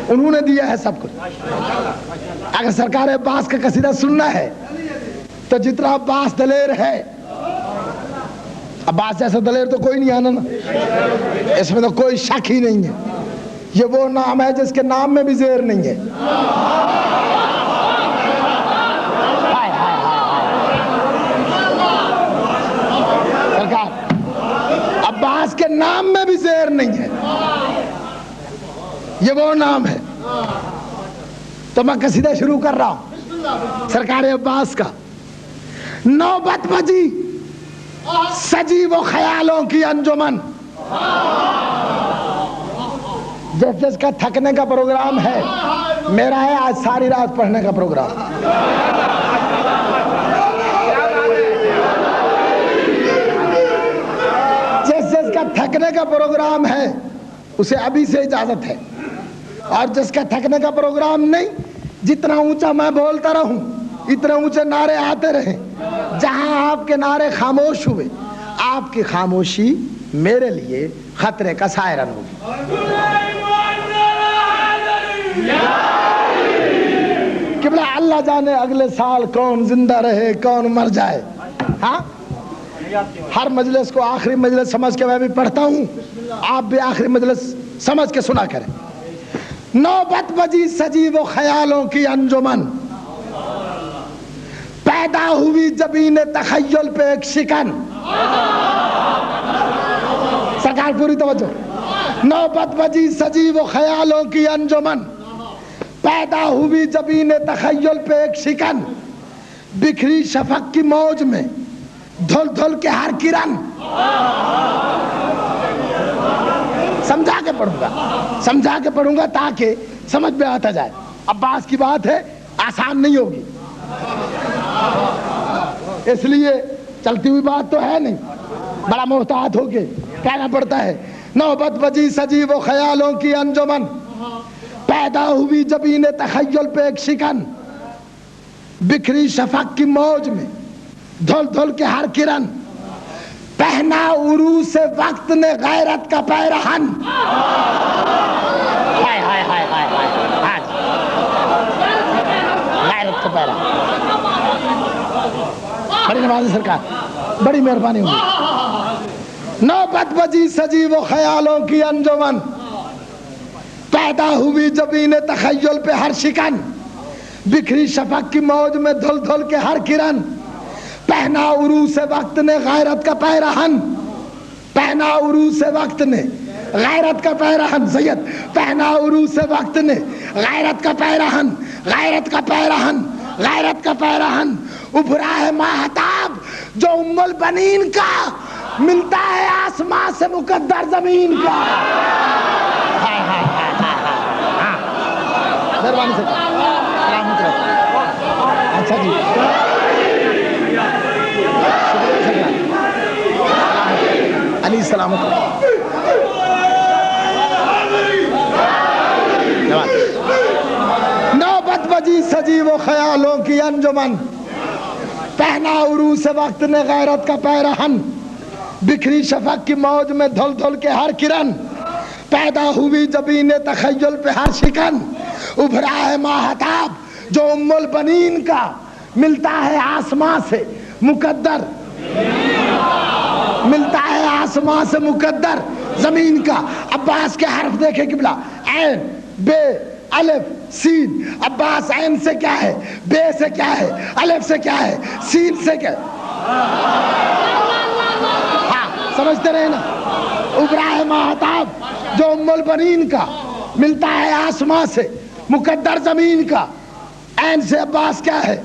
انہوں نے دیا ہے سب کچھ. اگر سرکار عباس کا قصیدہ سننا ہے تو جتنا عباس دلیر ہے، عباس جیسا دلیر تو کوئی نہیں آنا نا، اس میں تو کوئی شک ہی نہیں ہے. یہ وہ نام ہے جس کے نام میں بھی زیر نہیں ہے. سرکار عباس کے نام میں بھی زیر نہیں ہے، یہ وہ نام ہے. تو میں قصیدہ شروع کر رہا ہوں سرکار عباس کا. نوبت بجی سجی وہ خیالوں کی انجمن، جس جس کا تھکنے کا پروگرام ہے، میرا ہے آج ساری رات پڑھنے کا پروگرام. جس جس کا تھکنے کا پروگرام ہے اسے ابھی سے اجازت ہے، اور جس کا تھکنے کا پروگرام نہیں، جتنا اونچا میں بولتا رہوں اتنے اونچے نعرے آتے رہیں. جہاں آپ کے نعرے خاموش ہوئے، آپ کی خاموشی میرے لیے خطرے کا سائرن ہوگی. قبلہ اللہ جانے اگلے سال کون زندہ رہے کون مر جائے. ہاں، ہر مجلس کو آخری مجلس سمجھ کے میں بھی پڑھتا ہوں، آپ بھی آخری مجلس سمجھ کے سنا کریں. نوبت بجی سجی وہ خیالوں کی انجمن، پیدا ہوئی جبین تخیل پہ ایک شکن. سرکار پوری توجہ. نوبت بجی سجی وہ خیالوں کی انجمن، پیدا ہوئی جبین تخیل پہ ایک شکن، بکھری شفق کی موج میں دھل دھل کے ہر کرن. سمجھا کے پڑھوں گا تاکہ سمجھ میں آتا جائے. عباس کی بات ہے، آسان نہیں ہوگی، اس لیے چلتی ہوئی بات تو ہے نہیں، بڑا محتاط ہو کے کہنا پڑتا ہے. نوبت بجی سجی وہ خیالوں کی انجمن، پیدا ہوئی جبین تخیل پہ ایک شکن، بکھری شفق کی موج میں دھل دھل کے ہر کرن، پہنا عروس وقت نے غیرت کا پیرہن. غیرت کا پیرہن. بڑی نوازی سرکار، بڑی مہربانی ہوگی. نوبت بجی سجی وہ خیالوں کی انجمن، پیدا ہوئی جبین تخیل پہ ہر شکن، بکھری شفق کی موج میں دھل دھل کے ہر کرن، پہنا عروس وقت نے غیرت کا پیرہن. پہنا عروس وقت نے غیرت کا پیرہن. سید پہنا عروس وقت نے غیرت کا پیرہن، غیرت کا پیرہن، غیرت کا پیرہن. ابھرا ہے ماہتاب جو ام البنین کا، ملتا ہے آسمان سے مقدر زمین کا. مہربانی سے اچھا جی، علی سلامت. نوبت بجی سجی وہ خیالوں کی انجمن، پہنا عروس وقت نے غیرت کا پیرہن، بکھری شفق کی موج میں دھل دھل کے ہر کرن، پیدا ہوئی جبین تخیل پہ ہر شکن. ابھرا ہے ماہتاب جو ام البنین کا، ملتا ہے آسمان سے مقدر، ملتا ہے آسمان سے مقدر زمین کا. عباس کے حرف دیکھیں قبلہ، عین بے الف سین. عباس عین سے کیا ہے، بے سے کیا ہے، الف سے کیا ہے، سین سے کیا ہے. ہاں سمجھتے رہے نا. ابھرا ہے ماہتاب جو ام البنین کا، ملتا ہے آسمان سے مقدر زمین کا. عین سے عباس کیا ہے،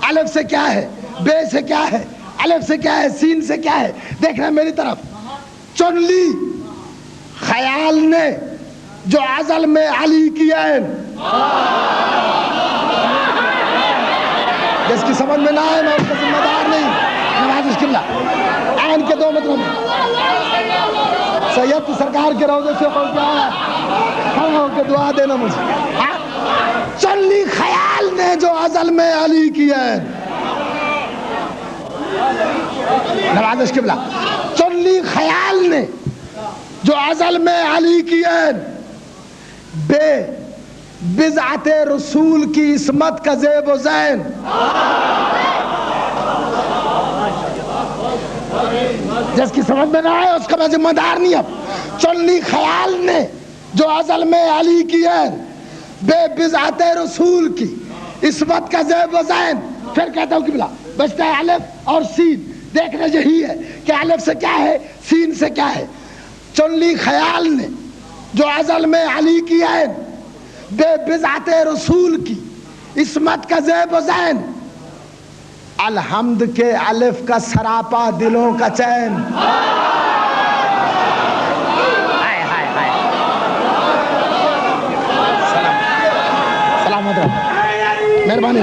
الف سے کیا ہے، بے سے کیا ہے، الف سے کیا ہے، سین سے کیا ہے. دیکھ رہے ہیں میری طرف. چن لی خیال نے جو ازل میں علی کی عین. جس کی سمجھ میں نہ آئے میں اس کا ذمہ دار نہیں. نواز قبلہ عین کے دو مطلب ہیں. سید سرکار کے روضے سے پڑھ کے آیا، کھڑا ہو کے دعا دینا مجھے. چن لی خیال نے جو ازل میں علی کی عین. نواز قبلہ چن لی خیال نے جو ازل میں علی کی عین، بے بضعت رسول کی عصمت کا زیب و زین. جس کی سمجھ میں نہ آئے اس کا میں ذمہ دار نہیں. اب چن لی خیال نے جو ازل میں علی کی ہے بے بضعت رسول کی عصمت کا زیب و زین. پھر کہتا ہوں قبلہ بچتا ہے الف اور سین. دیکھنا یہی ہے کہ الف سے کیا ہے سین سے کیا ہے. چن لی خیال نے جو ازل میں علی کی ہے بے بضعت رسول کی عصمت کا زیب و زین. الحمد کے الف کا سراپا دلوں کا چین. سلامت رہو. مہربانی.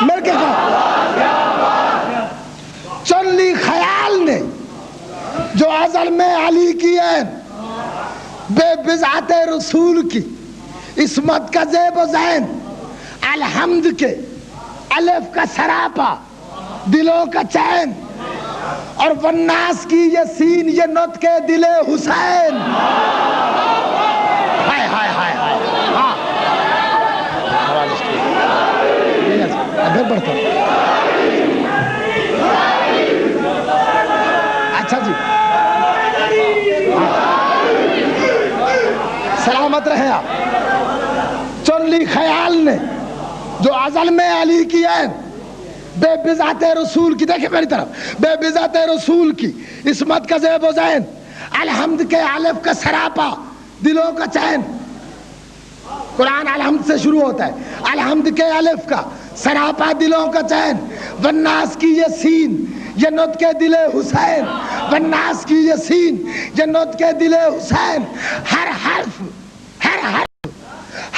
میرے کیا چن لی خیال نے جو ازل میں علی کی ہے بے بضعت رسول کی عصمت کا زیب و زین. الحمد کے الف کا سراپا دلوں کا چین. اور والناس کی یہ سین یہ نطق دل حسین. ہائے ہائے ہائے ہائے. ہاں ادھر بڑھتا ہوں. اچھا جی سلامت رہے آپ. چن لی خیال نے جو ازل میں علی کی ہے بے بضعت رسول کی. دیکھیں میری طرف. بے بضعت رسول کی عصمت کا زیب و زین. الحمد کے الف کا سراپا دلوں کا چین. قرآن الحمد سے شروع ہوتا ہے. الحمد کے الف کا سراپا دلوں کا چین. والناس کی یہ سین یہ نطق دل حسین. والناس کی یہ سین یہ نطق دل حسین. ہر حرف ہر حرف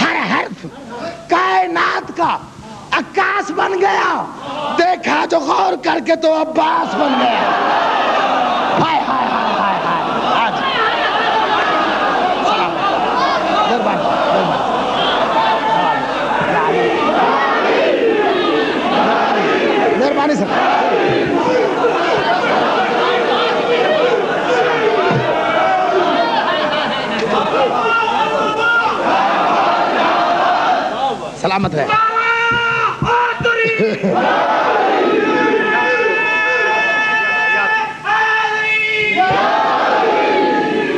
ہر حرف کائنات کا عکاس بن گیا. دیکھا جو غور کر کے تو عباس بن گیا. ہائے ہائے ہائے ہائے ہائے. آج مہربانی سر. سلامت رہے.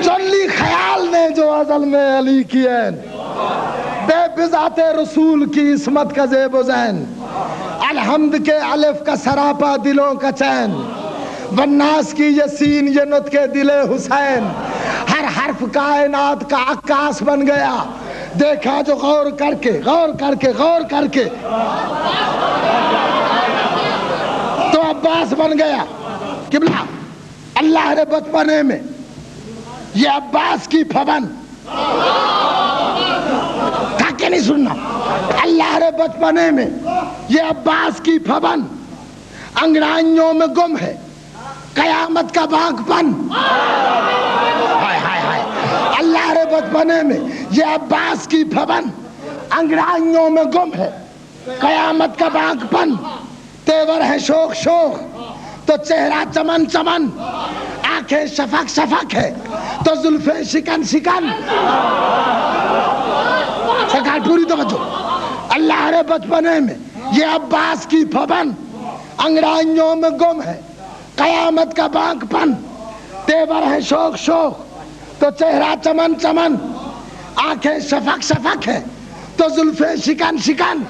چن لی خیال نے جو ازل میں علی کی ہے بے بضعت رسول کی عصمت کا زیب و زین. الحمد کے الف کا سراپا دلوں کا چین. والناس کی یہ سین یہ نطق دل حسین. ہر حرف کائنات کا عکاس بن گیا. دیکھا جو غور کر کے تو عباس بن گیا. قبلہ اللہ نے بچپنے میں یہ عباس کی پھبن تھا کہ نہیں سننا. اللہ نے بچپنے میں یہ عباس کی پھبن انگڑائیوں میں گم ہے قیامت کا بانگ پن. ہائے ہائے ہائے. اللہ نے بچپنے میں یہ عباس کی پھبن انگڑائیوں میں گم ہے قیامت کا بانگ پن. تیور ہے شوق شوق تو چہرہ چمن چمن. آنکھیں شفق شفق ہے تو زلفیں شکن شکن. سرکار پوری توجہ. اللہ نے بچپنے میں یہ عباس کی پھبن انگڑائیوں میں گم ہے قیامت کا بانگ پن. تیور ہے شوق شوق تو چہرہ چمن چمن. آنکھیں شفق شفق ہے تو زلفیں شکن شکن.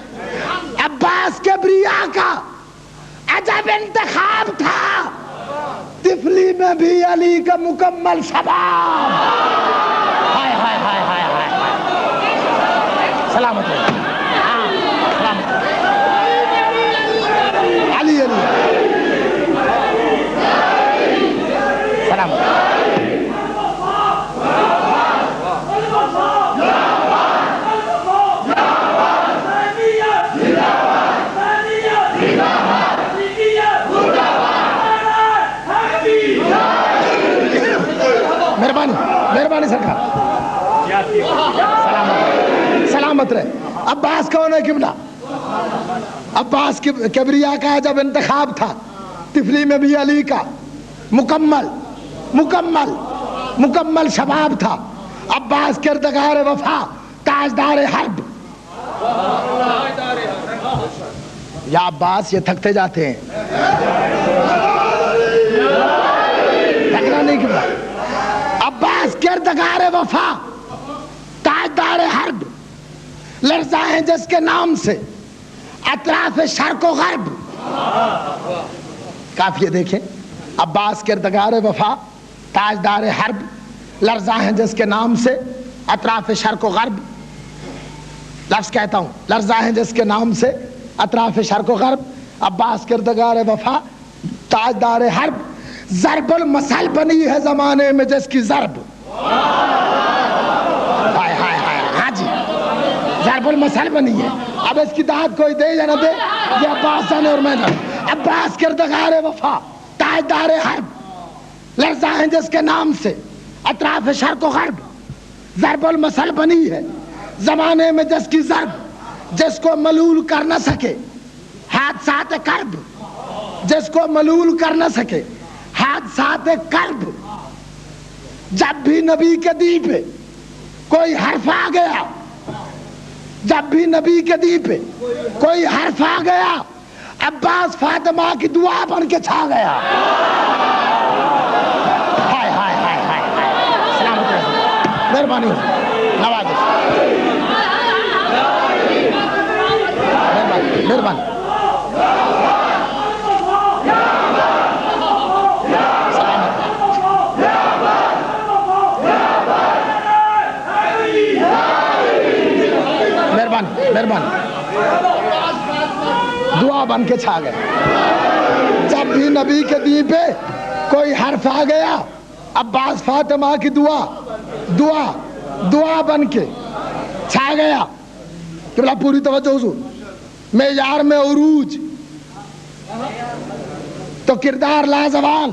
عباس کبریا کا عجب انتخاب تھا. طفلی میں بھی علی کا مکمل شباب. ہائے ہائے ہائے ہائے ہائے. سلامت ہے. علی علی سلامت. مہربانی مہربانی سرکار. سلامت رہے. عباس کون ہے قبلہ؟ عباس کبریا کا جب انتخاب تھا طفلی میں بھی علی کا مکمل شباب تھا. عباس کردگار وفا تاجدار حرب. یا عباس یہ تھکتے جاتے ہیں, تھکنا نہیں کیا. عباس کردگار وفا تاجدار حرب, لرزاں ہیں جس کے نام سے اطراف شرق و غرب. کافی دیکھیں, عباس کردگار وفا تاجدار حرب, لرزاں ہیں جس کے نام سے اطراف شرق و غرب. لفظ کہتا ہوں, لرزاں ہیں جس کے نام سے اطراف شرق و غرب. عباس کردگار وفا تاجدار حرب, ضرب المثل بنی ہے زمانے میں جس کی ضرب. ہائے ہائے ہائے, ہاں جی ضرب المثل بنی ہے. اب اس کی داد کوئی دے یا نہ دے, یہ عباس جانے اور میں جانے. عباس کردگار وفا تاجدار حرب, لرزاں ہیں جس کے نام سے اطراف شرق و غرب, ضرب المثل بنی ہے زمانے میں جس کی ضرب. جس کو ملول کر نہ سکے حادثات کرب, جس کو ملول کر نہ سکے حادثات کرب. جب بھی نبی کے دی پہ کوئی حرف آ گیا, جب بھی نبی کے دی پہ کوئی حرف آ گیا, عباس فاطمہ کی دعا بن کے چھا گیا. ہائے ہائے ہائے ہائے ہائے, سلامت رہے, مہربانی نوازش, مہربانی. مہربانی, دعا بن کے چھا گئے. جب بھی نبی کے دین پہ کوئی حرف آ گیا, عباس فاطمہ کی دعا بن کے چھا گیا. کہ بلا پوری توجہ حضور, معیار میں عروج تو کردار لازوال,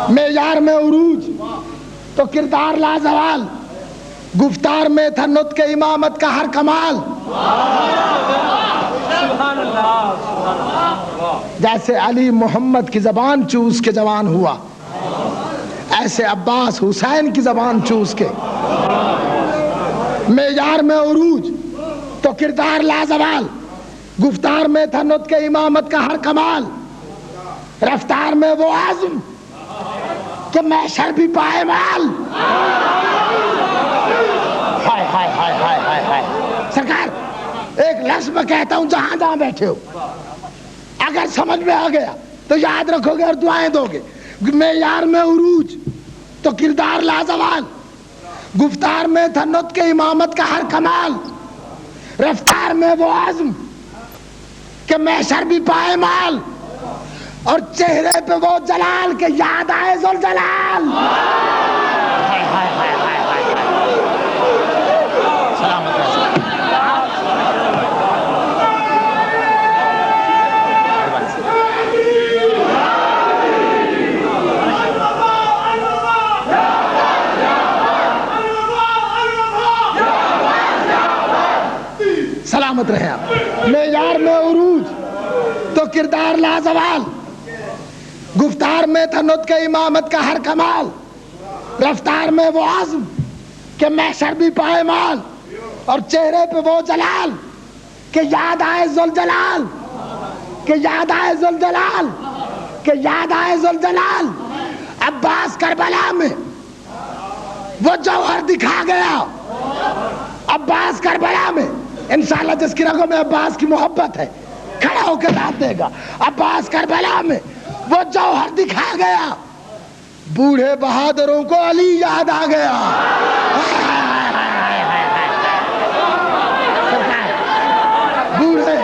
معیار میں عروج تو کردار لازوال, گفتار میں تھا نطق امامت کا ہر کمال. جیسے علی محمد کی زبان چوس کے جوان ہوا, ایسے عباس حسین کی زبان چوس کے. معیار میں عروج تو کردار لازوال, گفتار میں تھا نطق امامت کا ہر کمال. رفتار میں وہ عزم کہ محشر بھی پائے مال. ہائے ہائے ہائے ہائے ہائے ہائے. سرکار ایک لفظ میں کہتا ہوں, جہاں جہاں بیٹھے ہو اگر سمجھ میں آ گیا تو یاد رکھو گے اور دعائیں دو گے. معیار میں عروج تو کردار لازوال, گفتار میں تھا نطق امامت کا ہر کمال. رفتار میں وہ عزم کہ محشر بھی پائے مال, اور چہرے پہ وہ جلال کہ یاد آئے ذوالجلال. ہائے ہائے ہائے ہائے ہائے. سلامت رہے. سلامت رہے آپ. معیار میں عروج تو کردار لازوال, گفتار میں تھا نطق امامت کا ہر کمال. رفتار میں وہ عزم کہ محشر بھی پائے مال, اور چہرے پہ وہ جلال کہ یاد آئے ذوالجلال, کہ یاد آئے ذوالجلال, کہ یاد آئے ذوالجلال. عباس کربلا میں وہ جوہر دکھا گیا, عباس کربلا میں. انشاءاللہ جس کی رگوں میں عباس کی محبت ہے کھڑا ہو کے داد دے گا. عباس کربلا میں وہ جوہر دکھا گیا, بوڑھے بہادروں کو علی یاد آ گیا. بوڑھے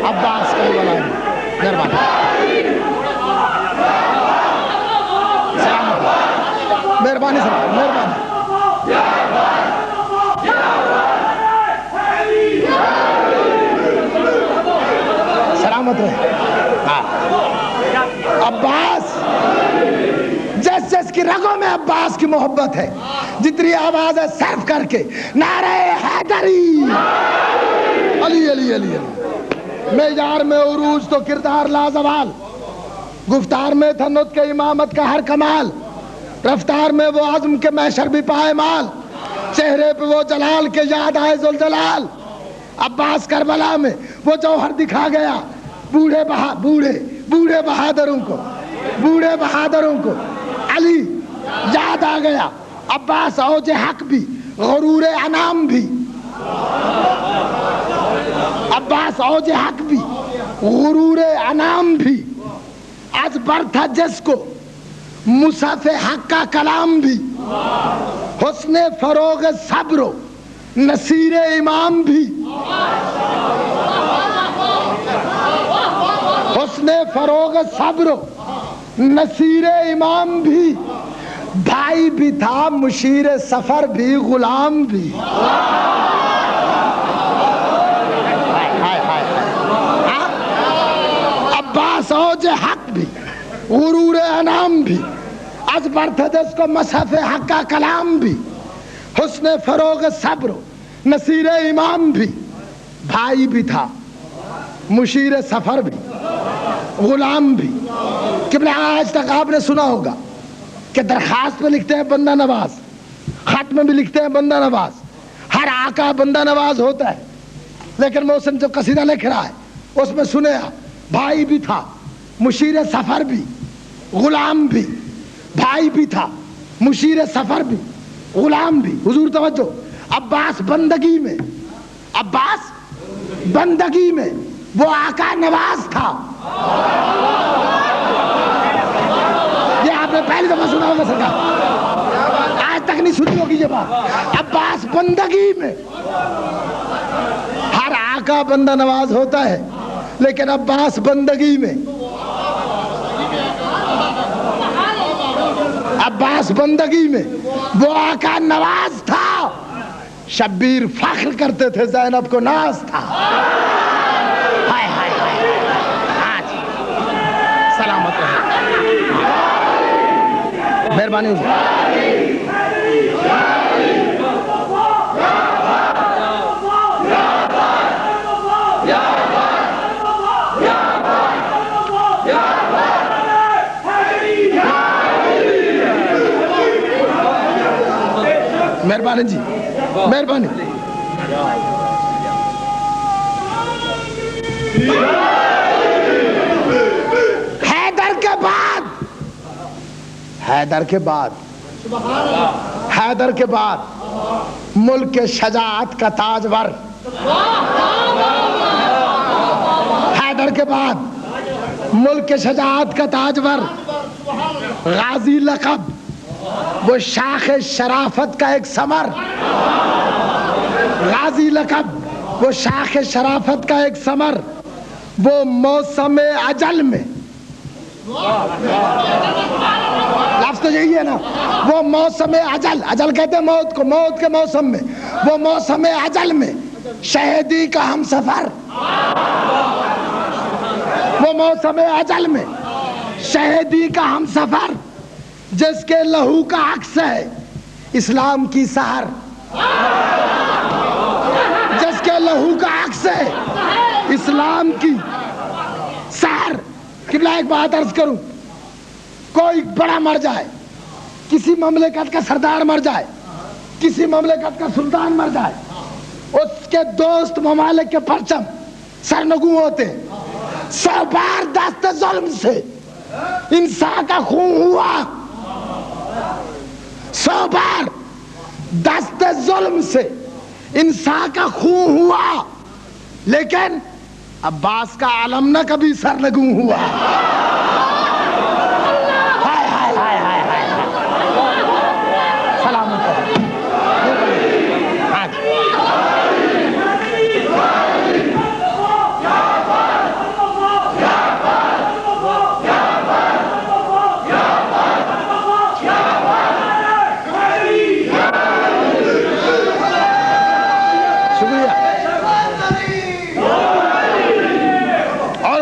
عباس کربلا میں. مہربانی سرکار, مہربانی. سلامت رہے. عباس جس جس کی رگوں میں عباس کی محبت ہے, جتنی آواز ہے صرف کر کے نعرہ حیدری, علی علی علی علی معیار میں عروج تو کردار لازوال، گفتار میں تھا نطق امامت کا ہر کمال، رفتار میں وہ عزم کے محشر بھی پائے مال، چہرے پہ وہ جلال کے یاد آئے ذوالجلال، عباس کربلا میں وہ جوہر دکھا گیا، بوڑھے بہادروں کو علی یاد آ گیا، عباس اوج حق بھی غرور انام بھی، عباس اوج حق بھی غرور انام بھی، آج بر تھا جس کو مصحف حق کا کلام بھی، حسن فروغ صبر و نصیر امام بھی، حسن فروغ صبر و نصیر امام بھی، بھائی بھی تھا مشیر سفر بھی غلام بھی، عباس اوج حق بھی غرور انام بھی، از برتھجس کو مصحف حق کا کلام بھی، حسن فروغ صبر و نصیر امام بھی، بھائی بھی تھا مشیر سفر بھی غلام بھی۔ قبلہ آج تک آپ نے سنا ہوگا کہ درخواست میں لکھتے ہیں بندہ نواز، خط میں بھی لکھتے ہیں بندہ نواز، ہر آقا بندہ نواز ہوتا ہے، لیکن محسن جو قصیدہ لکھ رہا ہے اس میں سنے بھائی بھی تھا مشیر سفر بھی غلام بھی، بھائی بھی تھا مشیر سفر بھی غلام بھی۔ حضور توجہ، عباس بندگی میں وہ آقا نواز تھا، یہ آپ نے پہلی دفعہ سنا ہوگا سرکار، آج تک نہیں سنی ہوگی یہ بات۔ عباس بندگی میں، ہر آقا بندہ نواز ہوتا ہے لیکن عباس بندگی میں، عباس بندگی میں وہ آقا نواز تھا، شبیر فخر کرتے تھے زینب کو ناز تھا۔ ہائے ہائے ہائے، آج سلامت رہے، مہربانی ہوگی۔ مہربانی جی، مہربانی۔ حیدر کے بعد ملک کے شجاعت کا تاجور، حیدر کے بعد ملک کے شجاعت کا تاجور، غازی لقب وہ شاخ شرافت کا ایک ثمر، غازی لقب وہ شاخ شرافت کا ایک ثمر، وہ موسم اجل میں، لفظ تو یہی ہے نا، وہ موسم اجل کہتے ہیں موت کو، موت کے موسم میں، وہ موسم اجل میں شہیدی کا ہم سفر، وہ موسم اجل میں شہیدی کا ہم سفر، جس کے لہو کا عکس ہے اسلام کی سحر، جس کے لہو کا عکس ہے اسلام کی سحر۔ قبلہ ایک بات عرض کروں، کوئی بڑا مر جائے، کسی مملکت کا سردار مر جائے، کسی مملکت کا سلطان مر جائے، اس کے دوست ممالک کے پرچم سرنگوں ہوتے، 100 بار دست ظلم سے انسان کا خون ہوا، 100 بار دست ظلم سے انسان کا خون ہوا، لیکن عباس کا علم نہ کبھی سرنگوں ہوا۔ ہائے ہائے ہائے ہائے ہائے، سلامت ہے۔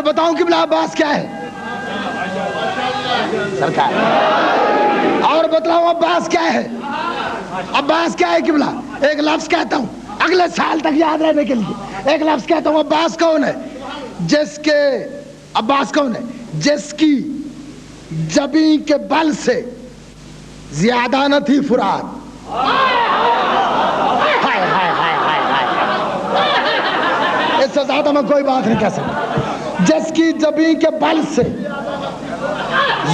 بتاؤں قبلہ عباس کیا ہے سرکار، اور بتلاؤں عباس کیا ہے، عباس کیا ہے قبلہ؟ ایک لفظ کہتا ہوں اگلے سال تک یاد رہنے کے لیے، ایک لفظ کہتا ہوں عباس کون ہے؟ عباس کون ہے؟ جس کی جبیں کے بل سے زیادہ نہ تھی فرات. اس سے زیادہ میں کوئی بات نہیں کہہ سکتا. جس کی جبیں کے بل سے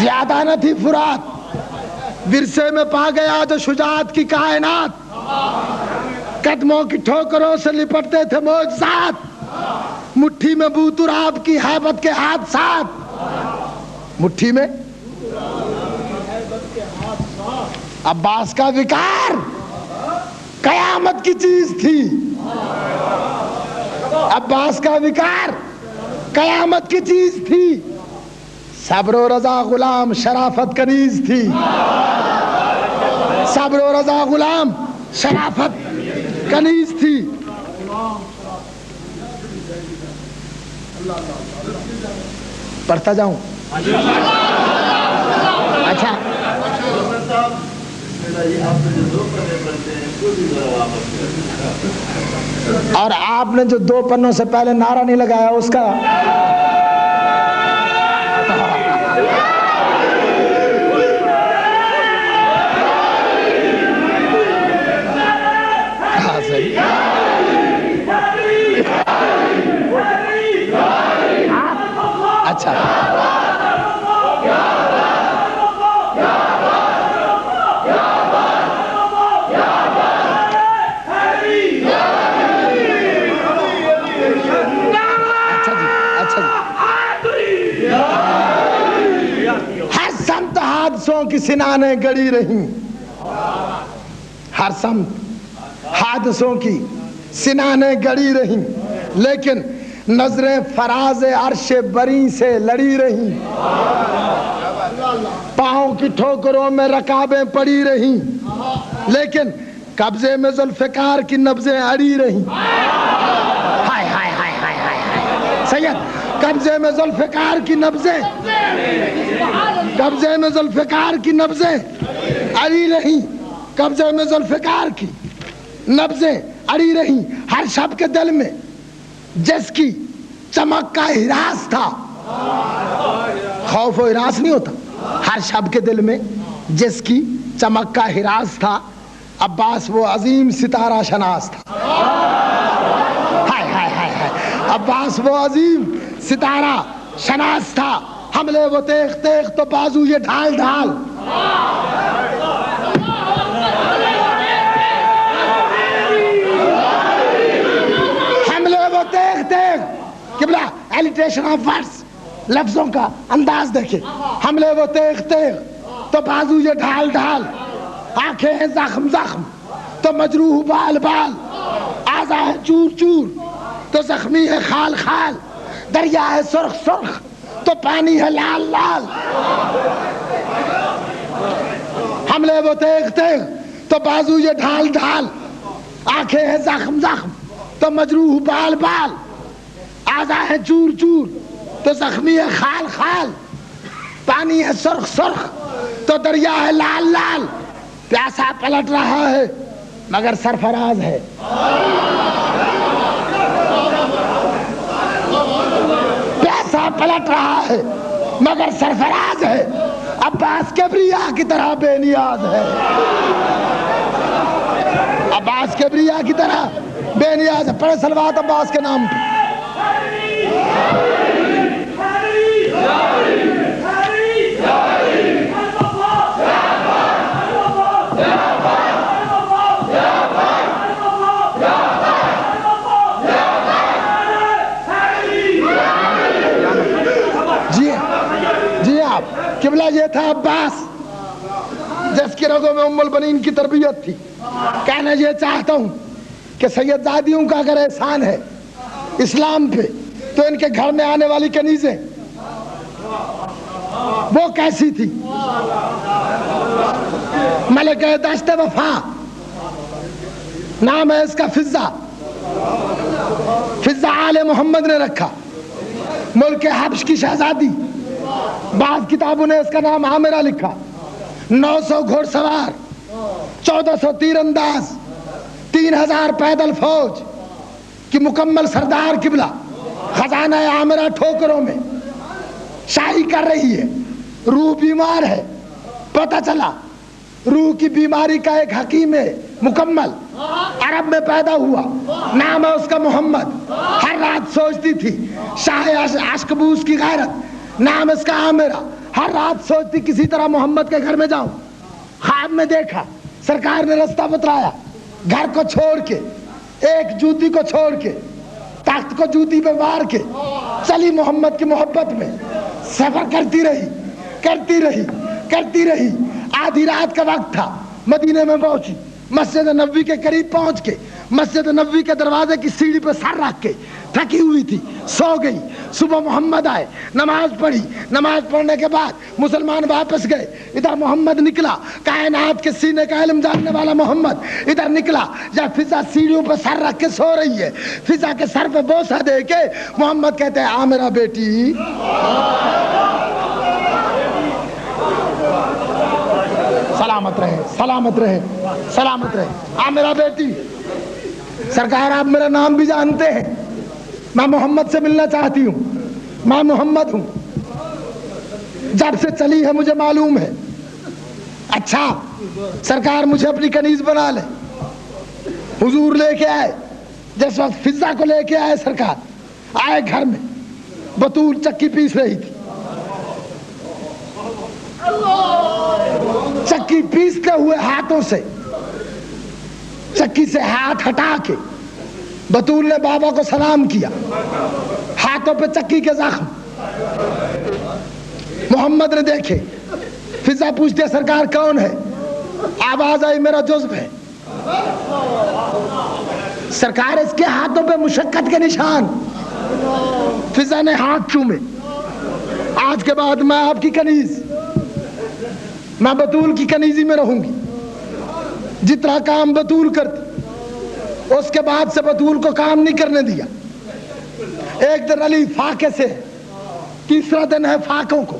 زیادہ نہ تھی فرات, ورثے میں پا گیا جو شجاعت کی کائنات. قدموں کی ٹھوکروں سے لپٹتے تھے معجزات, مٹھی میں بو تراب کی ہیبت کے حادثات. مٹھی میں عباس کا وقار قیامت کی چیز تھی. عباس کا وقار قیامت کی چیز تھی. صبر و رضا غلام شرافت کنیز تھی. صبر و رضا غلام شرافت کنیز تھی. پڑھتا جاؤں. اچھا اور آپ نے جو 2 پنوں سے پہلے نعرہ نہیں لگایا اس کا اچھا حادثوں کی سنانیں گڑی رہیں. ہر سمت حادثوں کی سنانیں گڑی رہیں, لیکن نظریں فراز عرش بری سے لڑی رہیں. پاؤں کی ٹھوکروں میں رکابیں پڑی رہیں, لیکن قبضے میں ذوالفقار کی نبضیں اڑی رہیں. ہائے ہائے ہائے ہائے ہائے سید, قبضے میں ذوالفقار کی نبضیں, قبضے میں ذوالفقار کی نبضیں اڑی رہیں. قبضے میں ذوالفقار کی نبضیں اڑی رہیں. ہر شب کے دل میں جس کی چمک کا ہراس تھا. خوف و ہراس نہیں ہوتا. ہر شب کے دل میں جس کی چمک کا ہراس تھا, عباس وہ عظیم ستارہ شناس تھا. ہائے ہائے ہائے ہائے, عباس وہ عظیم ستارہ شناس تھا. حملے وہ تیغ تیغ تو بازو یہ ڈھال ڈھال. حملے وہ تیغ تیغ, قبلہ ایلیٹریشن آف ورڈز, لفظوں کا انداز دیکھیں. حملے وہ تیغ تیغ تو بازو یہ ڈھال ڈھال. آنکھیں ہیں زخم زخم تو مجروح بال بال. اعضاء ہے چور چور تو زخمی ہے خال خال. دریا ہے سرخ سرخ تو پانی ہے لال لال. حملے وہ تیغ تیغ تو بازو یہ ڈھال ڈھال. آنکھیں ہیں زخم زخم تو مجروح بال بال. اعضاء ہے چور چور تو زخمی ہے خال خال. پانی ہے سرخ سرخ تو دریا ہے لال لال. پیاسا پلٹ رہا ہے مگر سرفراز ہے. پیاسا پلٹ رہا ہے مگر سرفراز ہے. عباس کبریا کی طرح بے نیاز ہے. عباس کبریا کی طرح بے نیاز ہے. پڑھے صلوات عباس کے نام پہ. قبلہ یہ تھا عباس جس کی رگوں میں ام البنین کی تربیت تھی. کہنا یہ چاہتا ہوں کہ سید زادیوں کا اگر احسان ہے اسلام پہ تو ان کے گھر میں آنے والی کنیزیں وہ کیسی تھی. ملکہ دشت وفا نام ہے اس کا فضہ. فضہ آل محمد نے رکھا. ملک حبش کی شہزادی. بعض کتابوں نے اس کا نام عامرہ لکھا. 900 گھوڑ سوار, 1400 تیر انداز, 3000 پیدل فوج, کہ مکمل سردار قبلہ خزانہ عامرہ ٹھوکروں میں شاہی کر رہی ہے، روح بیمار ہے، پتہ چلا روح کی بیماری کا ایک حکیم ہے مکمل، عرب میں پیدا ہوا، نام ہے اس کا محمد، ہر رات سوچتی تھی شاہ اشکبوس کی غیرت، نام اس کا عامرہ، ہر رات سوچتی کسی طرح محمد کے گھر میں جاؤں، خواب میں دیکھا سرکار نے رستہ بتلایا، گھر کو چھوڑ کے، ایک جوتی کو چھوڑ کے، تخت کو جوتی پہ مار کے چلی محمد کی محبت میں، سفر کرتی رہی، آدھی رات کا وقت تھا، مدینے میں پہنچی، مسجد نبوی کے قریب پہنچ کے مسجد نبوی کے دروازے کی سیڑھی پہ سر رکھ کے تھکی ہوئی تھی، سو گئی۔ صبح محمد آئے، نماز پڑھی، نماز پڑھنے کے بعد مسلمان واپس گئے، ادھر محمد نکلا، کائنات کے سینے کا علم جاننے والا محمد ادھر نکلا، یا فضا سیڑھیوں پہ سر رکھ کے سو رہی ہے، فضا کے سر پہ بوسہ دے کے محمد کہتے ہیں عامرہ بیٹی، سلامت رہے، سلامت رہے، سلامت رہے، عامرہ بیٹی۔ سرکار آپ میرا نام بھی جانتے ہیں، میں محمد سے ملنا چاہتی ہوں، میں محمد ہوں، جب سے چلی ہے مجھے معلوم ہے۔ اچھا سرکار مجھے اپنی کنیز بنا لے، حضور لے کے آئے، جس وقت فضا کو لے کے آئے سرکار، آئے گھر میں، بطول چکی پیس رہی تھی، چکی پیستے ہوئے ہاتھوں سے، چکی سے ہاتھ ہٹا کے بطول نے بابا کو سلام کیا، ہاتھوں پہ چکی کے زخم، محمد نے دیکھے، فضا پوچھتے سرکار کون ہے، آواز آئی میرا جزو ہے، سرکار اس کے ہاتھوں پہ مشقت کے نشان، فضا نے ہاتھ چومے، آج کے بعد میں آپ کی کنیز، میں بطول کی کنیزی میں رہوں گی، جتنا کام بطول کرتی، اس کے بعد سے بطول کو کام نہیں کرنے دیا۔ ایک دن علی فاقے سے، تیسرا دن ہے فاقوں کو،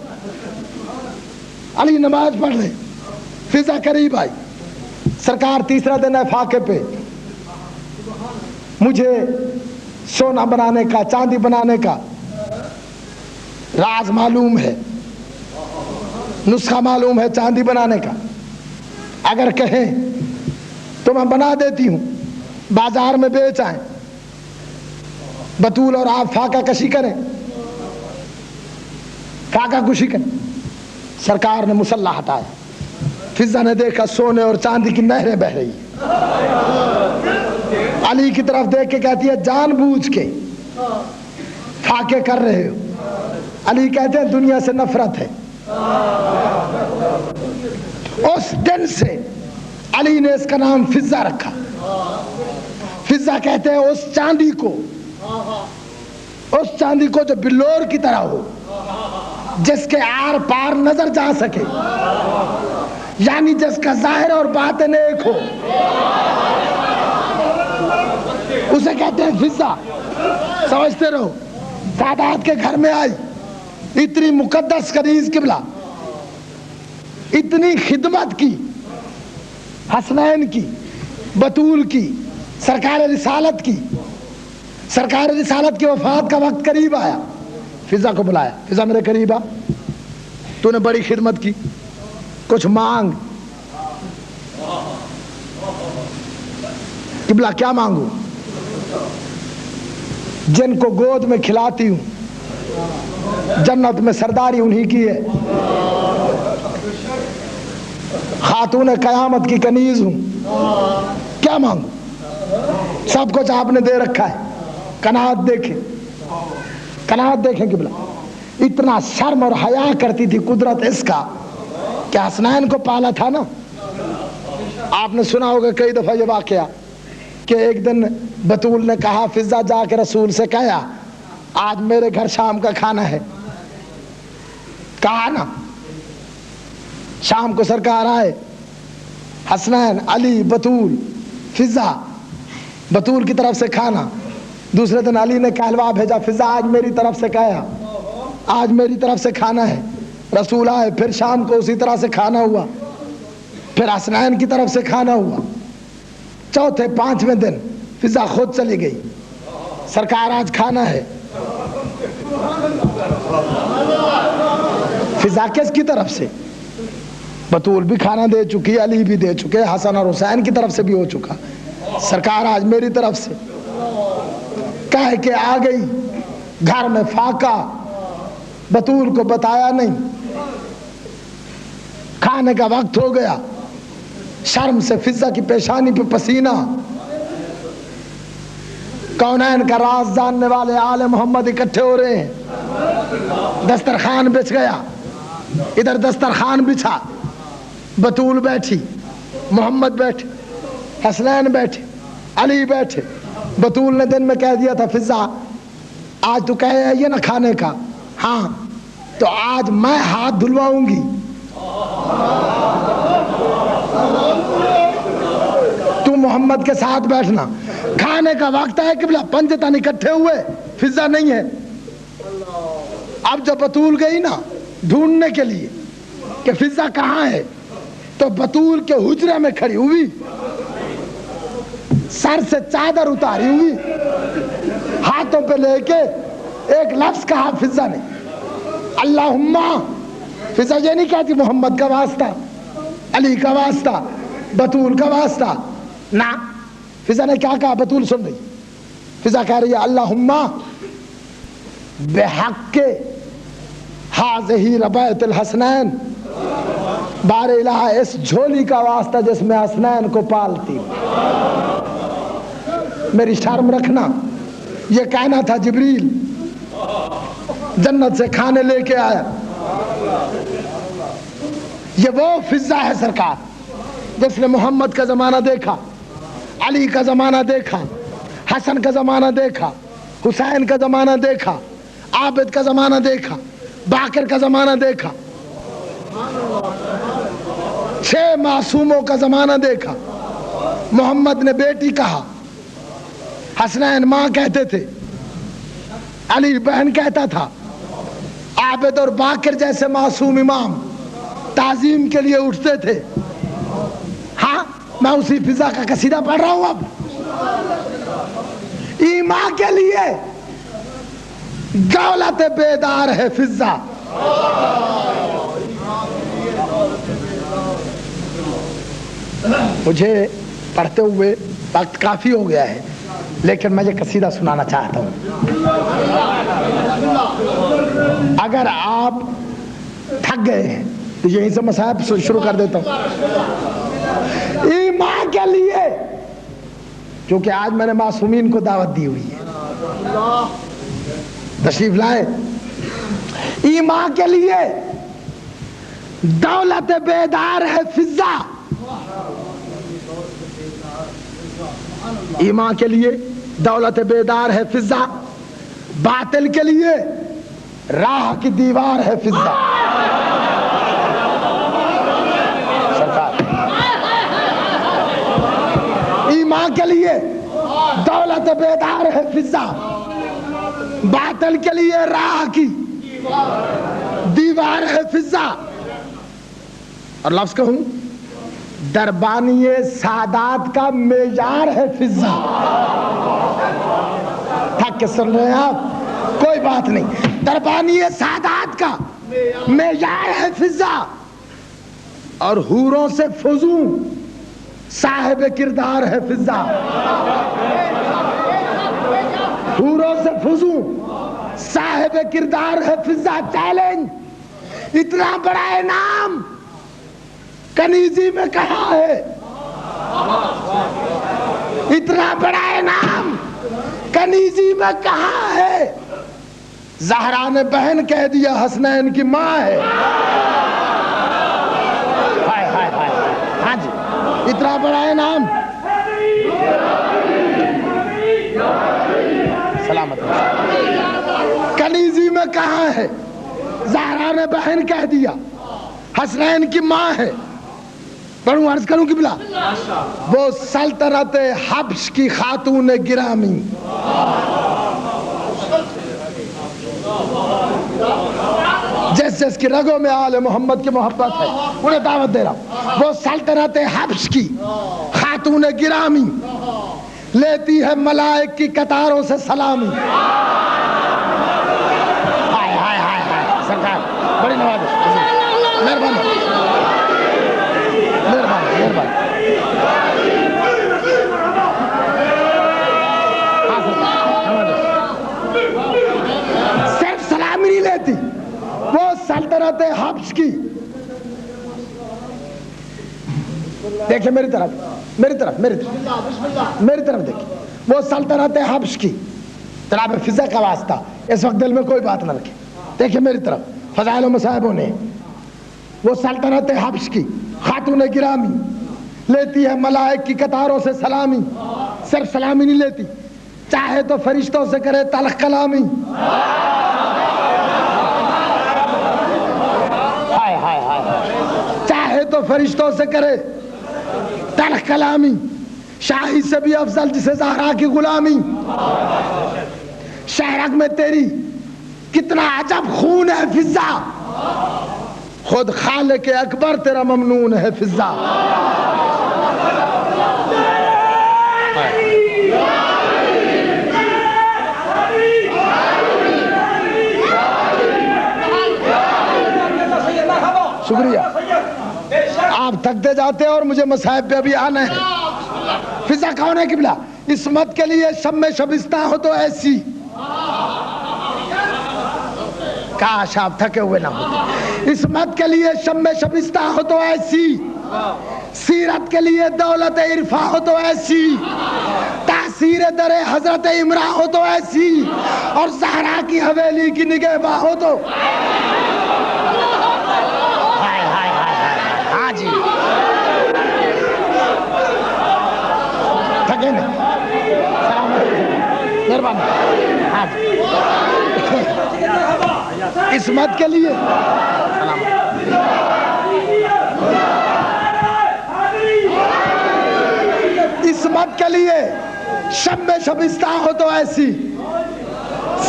علی نماز پڑھ رہے، فضا قریب آئی، سرکار تیسرا دن ہے فاقے پہ، مجھے سونا بنانے کا، چاندی بنانے کا راز معلوم ہے، نسخہ معلوم ہے چاندی بنانے کا، اگر کہیں تو میں بنا دیتی ہوں، بازار میں بیچ آئیں، بطول اور آپ فاقہ کشی کریں، فاقہ کشی کریں۔ سرکار نے مسلح ہٹایا، فضا نے دیکھا سونے اور چاندی کی نہریں بہ رہی، علی کی طرف دیکھ کے کہتی ہے جان بوجھ کے فاقے کر رہے ہو، علی کہتے ہیں دنیا سے نفرت ہے۔ اس دن سے علی نے اس کا نام فضا رکھا۔ فضا کہتے ہیں اس چاندی کو جو بلور کی طرح ہو، جس کے آر پار نظر جا سکے، یعنی جس کا ظاہر اور باطن ایک ہو، اسے کہتے ہیں فضا۔ سمجھتے رہو، سادات کے گھر میں آئی، اتنی مقدس کنیز قبلہ، اتنی خدمت کی، حسنین کی، بطول کی، سرکار رسالت کی، سرکار رسالت کی وفات کا وقت قریب آیا، فضا کو بلایا، فضا میرے قریب آ، تو نے بڑی خدمت کی، کچھ مانگ۔ قبلہ کیا مانگو؟ جن کو گود میں کھلاتی ہوں جنت میں سرداری انہی کی ہے، خاتون قیامت کی کنیز ہوں، کیا مانگو؟ سب کچھ آپ نے دے رکھا ہے، قناعت دیکھیں، قناعت دیکھیں قبلہ۔ اتنا شرم اور حیا کرتی تھی قدرت اس کا کہ حسنین کو پالا تھا نا، آپ نے سنا ہوگا کئی دفعہ یہ واقعہ کہ ایک دن بطول نے کہا فضا جا کے رسول سے کہا آج میرے گھر شام کا کھانا ہے، کہا نا، شام کو سرکار آئے، حسنین، علی، بطول، فضا، بطول کی طرف سے کھانا، دوسرے دن علی نے کہلوا بھیجا فضا آج میری طرف سے کہا، آج میری طرف سے کھانا ہے، رسول آئے، پھر شام کو اسی طرح سے کھانا ہوا، پھر حسنین کی طرف سے کھانا ہوا، چوتھے پانچویں دن فضا خود چلی گئی، سرکار آج کھانا ہے فضا کس کی طرف سے؟ بطول بھی کھانا دے چکی، علی بھی دے چکے، حسن اور حسین کی طرف سے بھی ہو چکا، سرکار آج میری طرف سے کہہ کے آ گئی، گھر میں فاقہ، بطول کو بتایا نہیں، کھانے کا وقت ہو گیا، شرم سے فضا کی پیشانی پہ پسینہ، کونین کا راز جاننے والے آل محمد اکٹھے ہو رہے ہیں، دسترخوان بچھ گیا، ادھر دسترخوان بچھا، بطول بیٹھی، محمد بیٹھے، حسنین بیٹھے، علی بیٹھے، بطول نے دن میں کہہ دیا تھا فضا آج تو کہے یہ نہ کھانے کا، ہاں تو آج میں ہاتھ دھلواؤں گی، تو محمد کے ساتھ بیٹھنا، کھانے کا وقت ہے قبلہ، پنجے تن اکٹھے ہوئے، فضا نہیں ہے۔ اب جب بطول گئی نا ڈھونڈنے کے لیے کہ فضا کہاں ہے، تو بطول کے حجرے میں کھڑی ہوئی، سر سے چادر اتاری ہوئی، ہاتھوں پہ لے کے ایک لفظ کہا فضا نے، اللہم، فضا یہ نہیں کہتی محمد کا واسطہ، علی کا واسطہ، بطول کا واسطہ، نہ، فضا نے کیا کہا بطول سن رہی، فضا کہہ رہی ہے اللہم بحق ہذہ ربیعۃ الحسنین، بار الہ اس جھولی کا واسطہ جس میں حسنین کو پالتی، میری شرم رکھنا، یہ کہنا تھا جبریل جنت سے کھانے لے کے آیا، یہ وہ فضا ہے سرکار جس نے محمد کا زمانہ دیکھا، علی کا زمانہ دیکھا، حسن کا زمانہ دیکھا، حسین کا زمانہ دیکھا، عابد کا زمانہ دیکھا، باقر کا زمانہ دیکھا، 6 معصوموں کا زمانہ دیکھا، محمد نے بیٹی کہا، حسنین ماں کہتے تھے، علی بہن کہتا تھا، عابد اور باقر جیسے معصوم امام تعظیم کے لیے اٹھتے تھے، ہاں میں اسی فضا کا قصیدہ پڑھ رہا ہوں اب، ایمان کے لیے دولت بیدار ہے فضا، مجھے پڑھتے ہوئے وقت کافی ہو گیا ہے لیکن میں یہ قصیدہ سنانا چاہتا ہوں، اگر آپ تھک گئے ہیں تو یہیں سے مصاحب شروع کر دیتا ہوں، ایمان کے لیے، کیونکہ آج میں نے معصومین کو دعوت دی ہوئی ہے، تشریف لائے، ایمان کے لیے دولت بیدار ہے فضا، ایمان کے لیے دولت بیدار ہے فضا، باطل کے لیے راہ کی دیوار ہے فضا، ایمان کے لیے دولت بیدار ہے فضا، باطل کے لیے راہ کی دیوار ہے فضا، اور لفظ کہوں دربانی سادات کا معیار ہے فضا، تھک کے سن رہے ہیں آپ، کوئی بات نہیں، دربانی سادات کا معیار ہے فضا، اور حوروں سے فزوں صاحب کردار ہے فضا، حوروں سے فزوں صاحب کردار ہے فضا، چیلنج، اتنا بڑا انعام کنیزی میں کہاں ہے، اتنا بڑا انعام کنیزی میں کہاں ہے، زہرا نے بہن کہہ دیا حسنین کی ماں ہے، ہاں جی اتنا بڑا انعام، سلامت کنیزی میں کہاں ہے، زہرا نے بہن کہہ دیا حسنین کی ماں ہے، پڑھوں عرض کروں کہ بلا، وہ سلطنت حبش کی خاتون گرامی، جس جس کی رگوں میں آل محمد کی محبت ہے انہیں دعوت دے رہا ہوں، وہ سلطنت حبش کی خاتون گرامی، لیتی ہے ملائک کی قطاروں سے سلامی. ہائے ہائے ہائے ہائے سرکار بڑی نوازش. مہربانی مہربانی مہربانی. صرف سلامی نہیں لیتی وہ سلطنت حبش کی. دیکھیں میری طرف میری طرف میری طرف میری طرف دیکھیں. وہ سلطنت حبش کی جناب فضا کا واسطہ اس وقت دل میں کوئی بات نہ رکھے. دیکھیں میری طرف فضائل و مصائبوں نے. وہ سلطنت حبش کی خاتون گرامی لیتی ہے ملائک کی قطاروں سے سلامی. صرف سلامی نہیں لیتی چاہے تو فرشتوں سے کرے تلخ کلامی. ہائے ہائے ہائے. چاہے تو فرشتوں سے کرے تلخ کلامی. شاہی سے بھی افضل جسے زہرا کی غلامی. شہرک میں تیری کتنا عجب خون ہے فضا خود خالق اکبر تیرا ممنون ہے فضا. شکریہ. آپ تھکتے جاتے اور مجھے مصائب پہ ابھی آنا ہے. فضا کون ہے قبلہ؟ عصمت کے لیے شم شبستہ ہو تو ایسی. کاش آپ تھکے ہوئے نہ ہوتے. عصمت کے لیے شم شبستہ ہو تو ایسی. سیرت کے لیے دولت عرفا ہو تو ایسی. تاثیر در حضرت عمران ہو تو ایسی. اور زہرا کی حویلی کی نگہباں ہو تو جی تھکے نہیں. مہربانی. ہاں جی عصمت کے لیے عصمت کے لیے شب شبستہ ہو تو ایسی.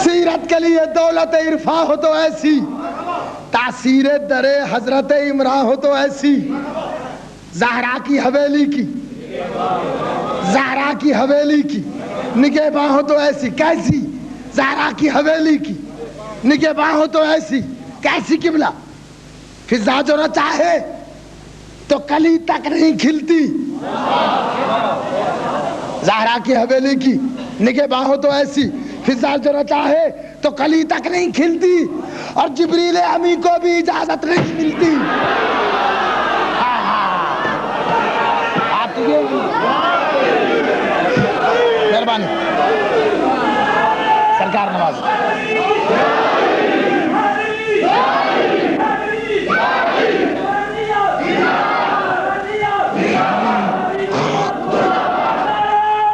سیرت کے لیے دولت عرفا ہو تو ایسی. تاثیر در حضرت عمران ہو تو ایسی. زہرا کی حویلی کی زہرا کی حویلی کی نگہباں ہو تو ایسی. کیسی؟ زہرا کی حویلی کی نگہباں ہو تو ایسی. کیسی قبلہ؟ فضا جو نہ چاہے تو کلی تک نہیں کھلتی. زہرا کی حویلی کی نگہباں ہو تو ایسی. فضا جو نہ چاہے تو کلی تک نہیں کھلتی. اور جبریل امی کو بھی اجازت نہیں ملتی. مہربانی سرکار نواز.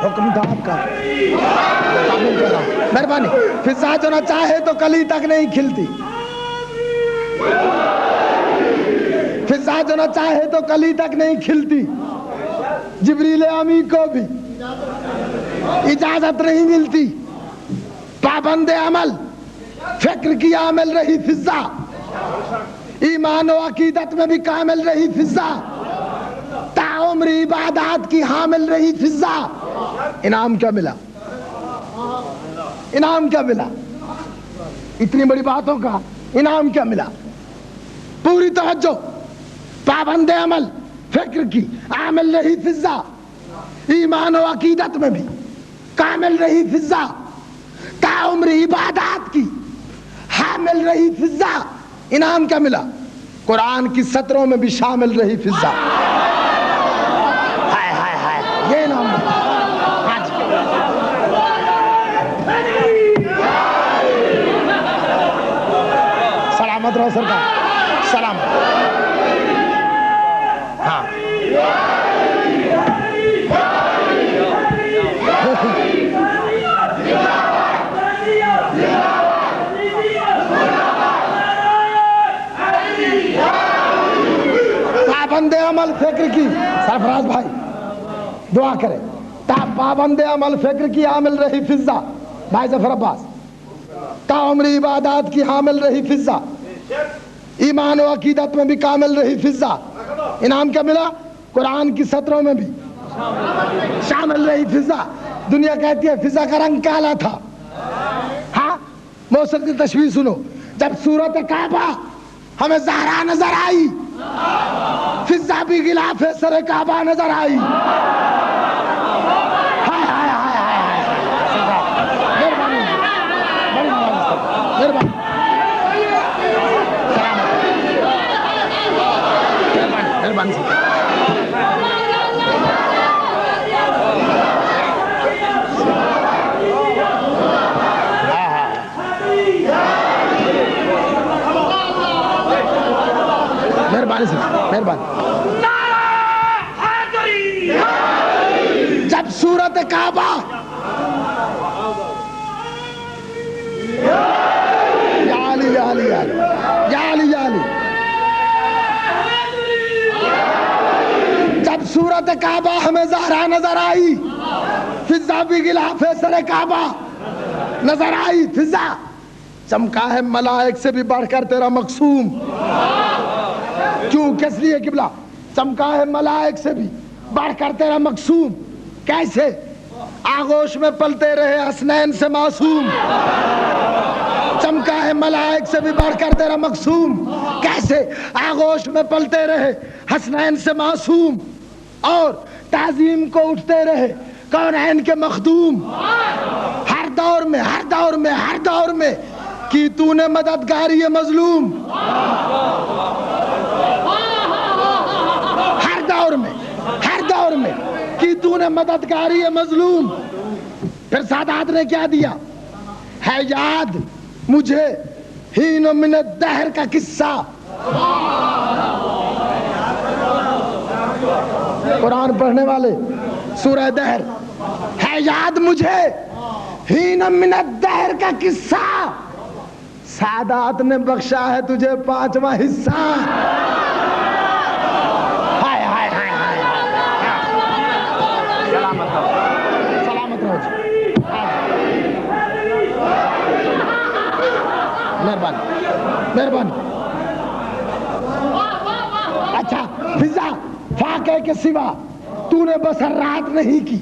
حکم تھا آپ کا مہربانی. فضا جو نہ چاہے تو کلی تک نہیں کھلتی. فضا جو نہ چاہے تو کلی تک نہیں کھلتی. جبریل امی کو بھی اجازت نہیں ملتی. پابند عمل فکر کی عامل رہی فضا. ایمان و عقیدت میں بھی کامل رہی فضا. تعمر عبادات کی حامل رہی فضا. انعام کیا ملا؟ انعام کیا ملا؟ اتنی بڑی باتوں کا انعام کیا ملا؟ پوری توجہ. پابند عمل فکر کی عامل رہی فضا. ایمان و عقیدت میں بھی کامل رہی فضا. تعمر عبادات کی حامل رہی فضا. انعام کیا ملا؟ قرآن کی سطروں میں بھی شامل رہی فضا. ہائے ہائے ہائے یہ انعام ملا. سلامت رہو سرکار. سلامت. ہاں پابند عمل فکر کی سرفراز بھائی دعا کرے. پابند عمل فکر کی حامل رہی فضا. بھائی ظفر عباس. تعمر عبادات کی حامل رہی فضا. ایمان و عقیدت میں بھی کامل رہی فضا. انعام کیا ملا؟ قرآن کی سطروں میں بھی شامل رہی فضا. دنیا کہتی ہے فضا کا رنگ کالا تھا. ہاں موسم کی تشبیہ سنو. جب صورت کعبہ ہمیں زہرا نظر آئی, فضا بھی غلاف سر کعبہ نظر آئی. جب صورت کعبہ یا علی یا علی یا علی یا علی یا علی, جب صورت کعبہ ہمیں زہرا نظر آئی, فضا بھی غلاف سر کعبہ نظر آئی. فضا چمکا ہے ملائک سے بھی بڑھ کر تیرا مقصوم. کیوں, کس لیے قبلہ؟ چمکا ہے ملائک سے بھی بڑھ کر تیرا مقصوم. کیسے؟ آغوش میں پلتے رہے حسنین سے معصوم. چمکا ہے ملائک سے بھی بڑھ کر تیرا مقصوم. کیسے؟ آغوش میں پلتے رہے حسنین سے معصوم, اور تعظیم کو اٹھتے رہے کونین کے مخدوم. ہر دور میں ہر دور میں ہر دور میں کی تو نے مددگاری مظلوم. ہر دور میں کی تو نے مددگاری مظلوم. پھر سادات نے کیا دیا ہے یاد مجھے ہین و من الدہر کا قصہ. قرآن پڑھنے والے سورہ دہر, ہے یاد مجھے ہین و من الدہر کا قصہ. سادات نے بخشا ہے تجھے 5واں حصہ. ہائے ہائے ہائے ہائے, سلامت رہو جی. مہربانی. اچھا فضا, فاقے کے سوا تو نے بسر رات نہیں کی.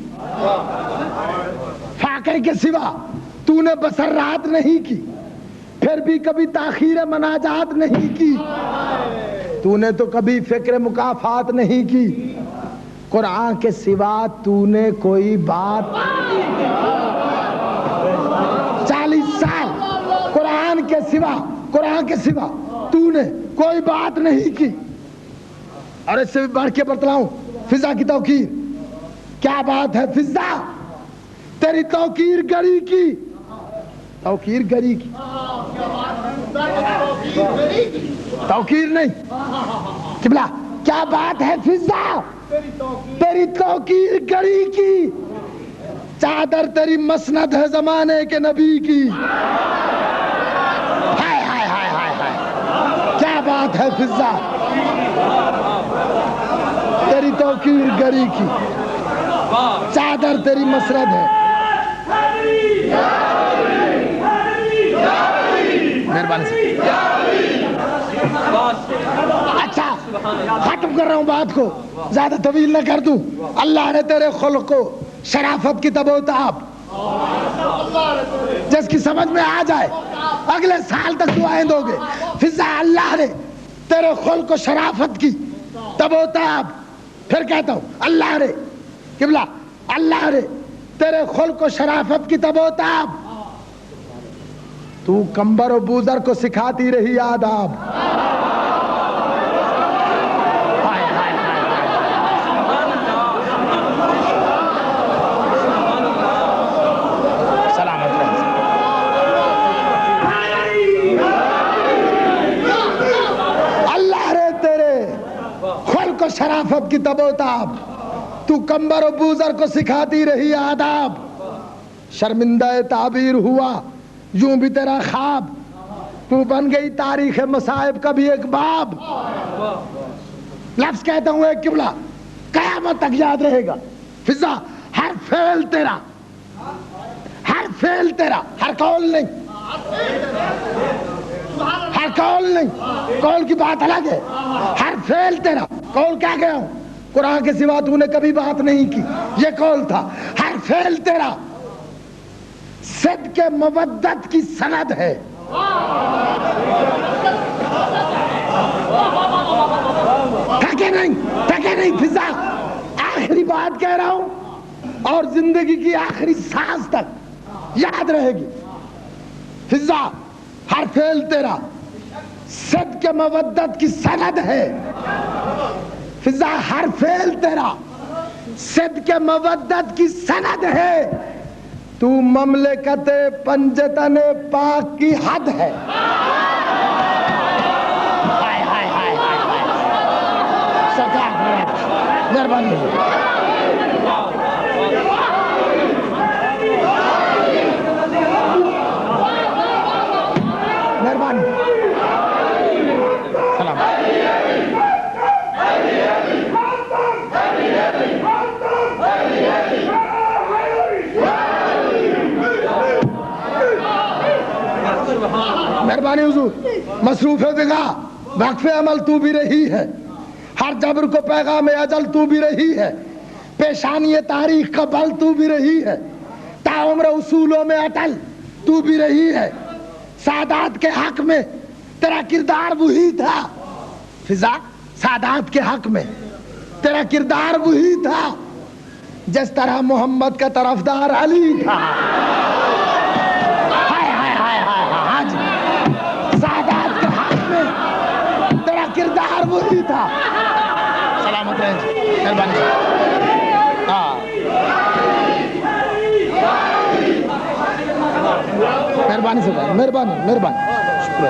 فاقے کے سوا تو نے بسر رات نہیں کی, پھر بھی کبھی تاخیر مناجات نہیں کی. تو نے تو کبھی فکر مکافات نہیں کی. قرآن کے سوا تو نے کوئی بات 40 سال قرآن کے سوا تو نے کوئی بات نہیں کی. اور اس سے بھی بڑھ کے بتلاؤں فضا کی توقیر. کیا بات ہے فضا, تیری توقیر گری کی. توقیر گری کی, توقیر نہیں قبلہ. کیا بات ہے فضا, تیری توقیر گری کی. چادر تیری مسند ہے زمانے کے نبی کی. ہائے ہائے ہائے ہائے ہائے, کیا بات ہے فضا, تیری توقیر گری کی. چادر تیری مسند ہے. مہربانی سے. اچھا ختم کر رہا ہوں بات کو, زیادہ طویل نہ کر دوں. اللہ نے تیرے خلق کو شرافت کی تب و تاب, جس کی سمجھ میں آ جائے اگلے سال تک دعائیں دو گے. فضا اللہ نے تیرے خلق کو شرافت کی تب و تاب. پھر کہتا ہوں اللہ نے قبلہ, اللہ نے تیرے خلق کو شرافت کی تب و تاب. تو کمبر و بوزر کو سکھاتی رہی آداب. اللہ نے تیرے خلق و شرافت کی تب و تاب. تو کمبر و بوزر کو سکھاتی رہی آداب. شرمندہ تعبیر ہوا یوں بھی تیرا خواب, تو بن گئی تاریخ مصائب کا بھی ایک باب. لفظ کہتا ہوں ایک قبلہ, قیامت تک یاد رہے گا. فضا ہر فعل تیرا, ہر فعل تیرا, ہر قول نہیں, ہر قول نہیں, قول کی بات الگ ہے. ہر فعل تیرا, قول کیا گیا ہوں, قرآن کے سوا تو نے کبھی بات نہیں کی, یہ قول تھا. ہر ہر فعل تیرا صدق مودت کی سند ہے. تھکے نہیں فضا. آخری بات کہہ رہا ہوں اور زندگی کی آخری سانس تک یاد رہے گی. فضا ہر فعل تیرا صدق مودت کی سند ہے. فضا ہر فعل تیرا صدق مودت کی سند ہے. تو مملکت پنجتن پاک کی حد ہے. مہربانی مہربانی سلام. مہربانی حضور. مصروف فقہ وقف عمل تو بھی رہی ہے. ہر جبر کو پیغام اجل تو بھی رہی ہے. پیشانی تاریخ کا بل تو بھی رہی ہے. تاعمر اصولوں میں اٹل تو بھی رہی ہے. سادات کے حق میں تیرا کردار وہی تھا. فضا سادات کے حق میں تیرا کردار وہی تھا جس طرح محمد کا طرفدار علی تھا. سادات کے حق میں تیرا کردار وہی تھا. سلامت رہے. مہربانی. مہربانی سے مہربانی شکریہ.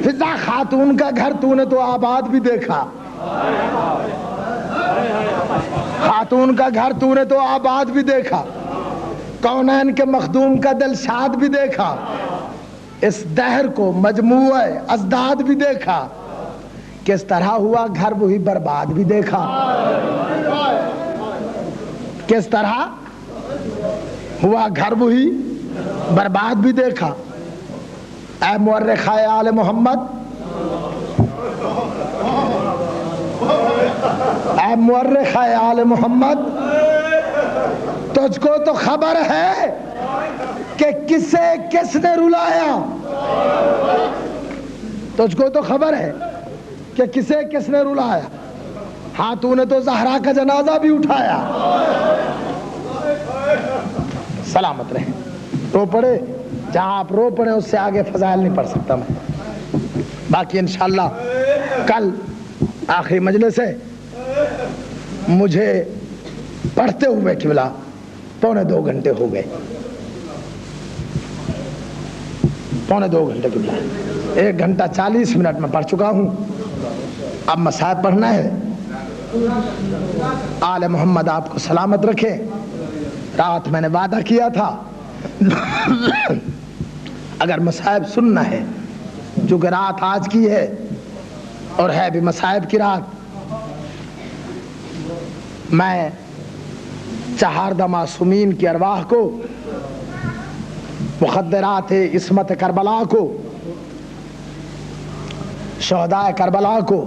فضا خاتون کا گھر تو نے تو آباد بھی دیکھا. خاتون کا گھر تو نے تو آباد بھی دیکھا. کونین کے مخدوم کا دل شاد بھی دیکھا. اس دہر کو مجموعہ ازداد بھی دیکھا. کس طرح ہوا گھر وہی برباد بھی دیکھا. کس طرح ہوا گھر وہی برباد بھی دیکھا. اے مورخ آل محمد, اے مورخ آل محمد, تجھ کو تو خبر ہے کہ کسے کس نے رلایا. تجھ کو تو خبر ہے کہ کسے کس نے رلایا. ہاں تو نے تو زہرا کا جنازہ بھی اٹھایا. سلامت رہے. رو پڑے جہاں آپ رو پڑے, اس سے آگے فضائل نہیں پڑھ سکتا میں. باقی انشاءاللہ کل آخری مجلس ہے. مجھے پڑھتے ہوئے قبلہ 2.25 گھنٹے ہو گئے. 2.25 گھنٹے قبلہ. 1 گھنٹہ 40 منٹ میں پڑھ چکا ہوں. اب مصائب پڑھنا ہے. آل محمد آپ کو سلامت رکھے. رات میں نے وعدہ کیا تھا اگر مصائب سننا ہے, جو کہ رات آج کی ہے اور ہے بھی مصائب کی رات, میں چہاردہ معصومین کی ارواح کو, مخدرات عصمت کربلا کو, شہداء کربلا کو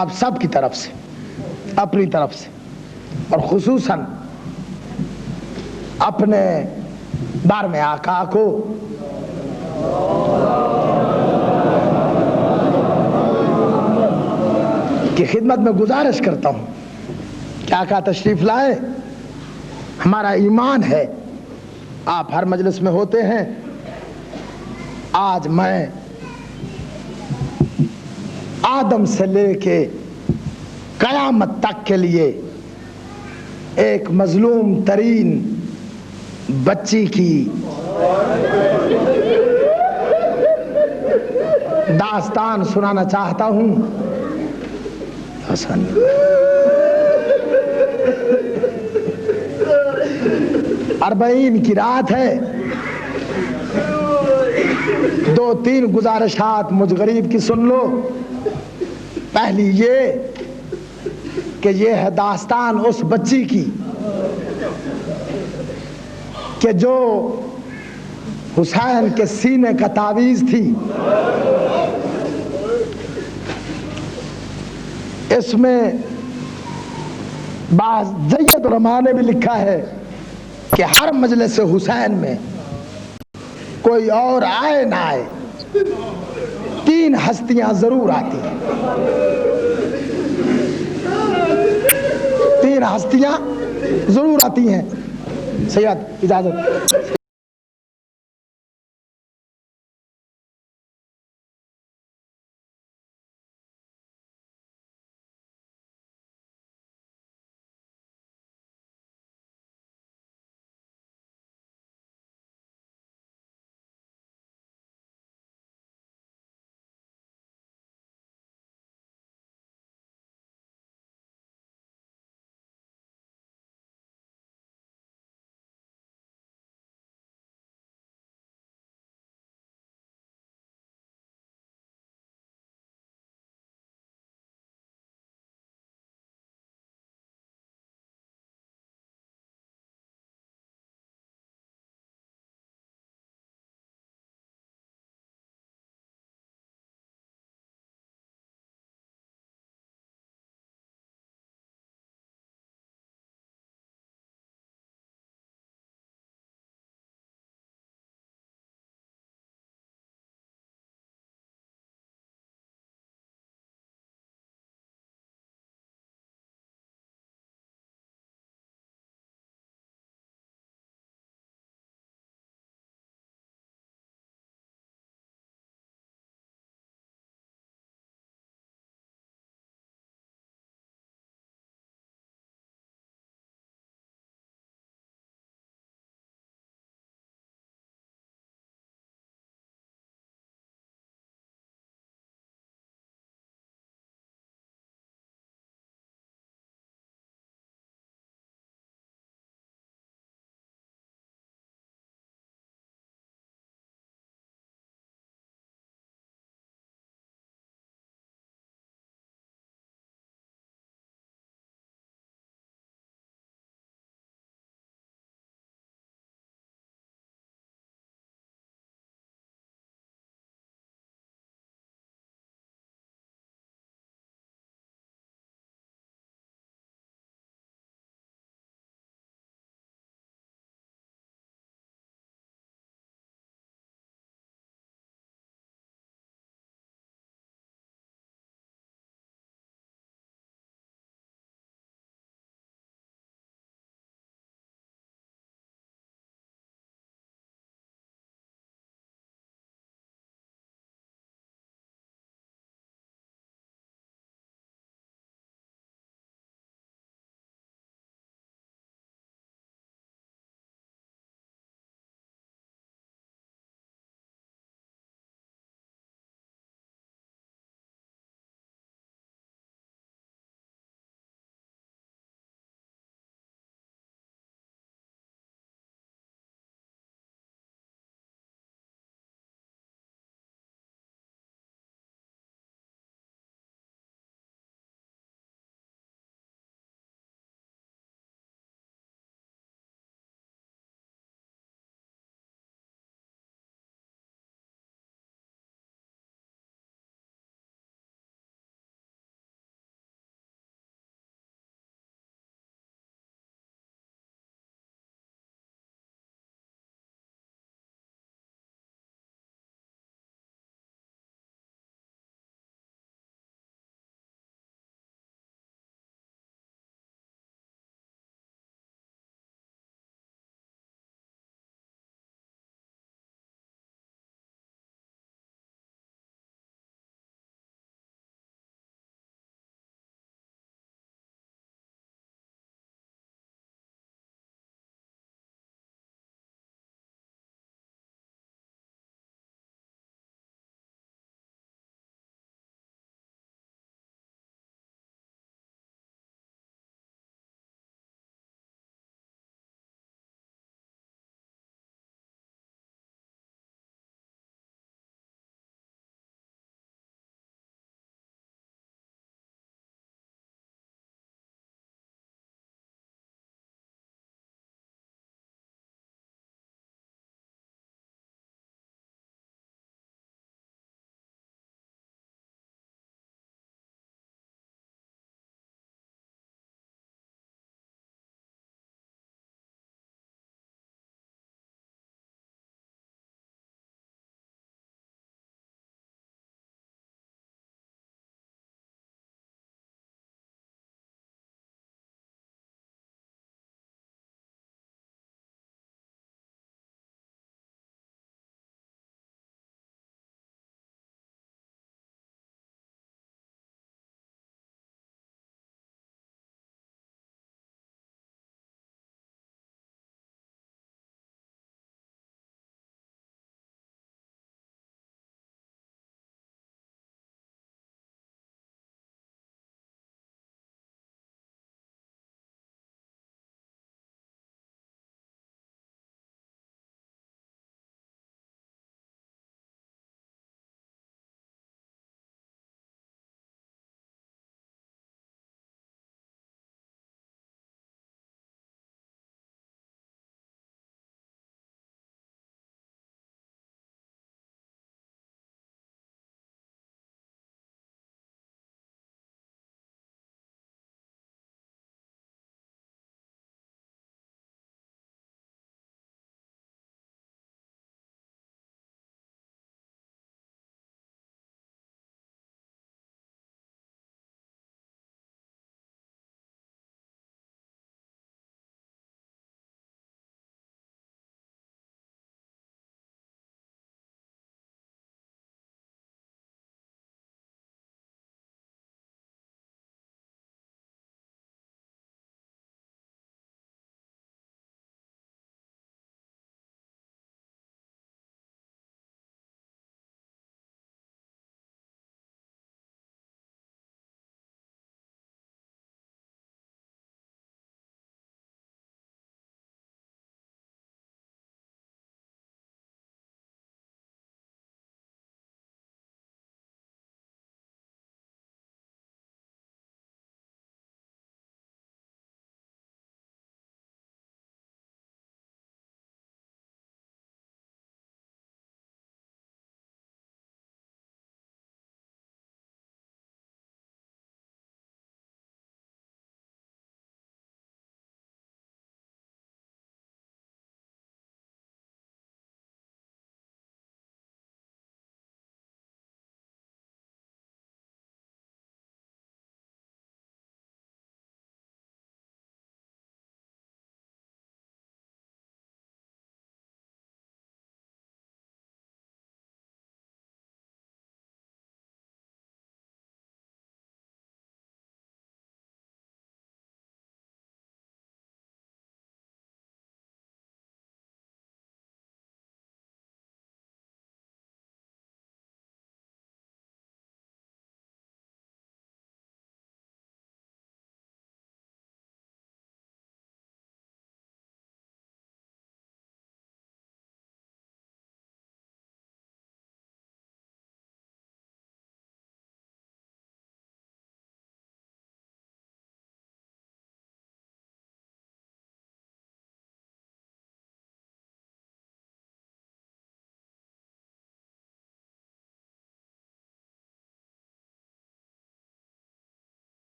آپ سب کی طرف سے, اپنی طرف سے, اور خصوصاً اپنے بار میں آقا کو کی خدمت میں گزارش کرتا ہوں کہ آقا تشریف لائے. ہمارا ایمان ہے, آپ ہر مجلس میں ہوتے ہیں. آج میں آدم سے لے کے قیامت تک کے لیے ایک مظلوم ترین بچی کی داستان سنانا چاہتا ہوں. حسن اربعین کی رات ہے. 2-3 گزارشات مجھ غریب کی سن لو. پہلی یہ کہ یہ ہے داستان اس بچی کی کہ جو حسین کے سینے کا تعویذ تھی، اس میں بعض جید علماء نے بھی لکھا ہے کہ ہر مجلس حسین میں کوئی اور آئے نہ آئے، 3 ہستیاں ضرور آتی ہیں، 3 ہستیاں ضرور آتی ہیں۔ سید اجازت۔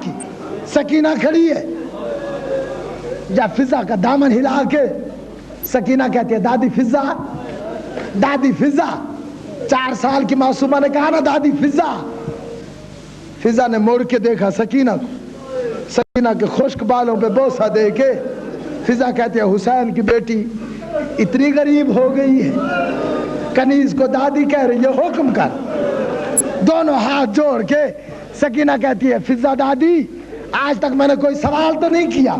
کی سکینہ کھڑی ہے، یا فضا کا دامن ہلا کے سکینہ کہتی ہے دادی فضا، دادی فضا. 4 سال کی معصومہ نے کہا نا دادی فضا. فضا نے موڑ کے دیکھا سکینہ کو، سکینہ کے خشک بالوں پہ بوسہ دے کے فضا کہتی ہے حسین کی بیٹی اتنی غریب ہو گئی ہے، کنیز کو دادی کہہ رہی ہے حکم کر. دونوں ہاتھ جوڑ کے سکینہ کہتی ہے فضا دادی آج تک میں نے کوئی سوال تو نہیں کیا،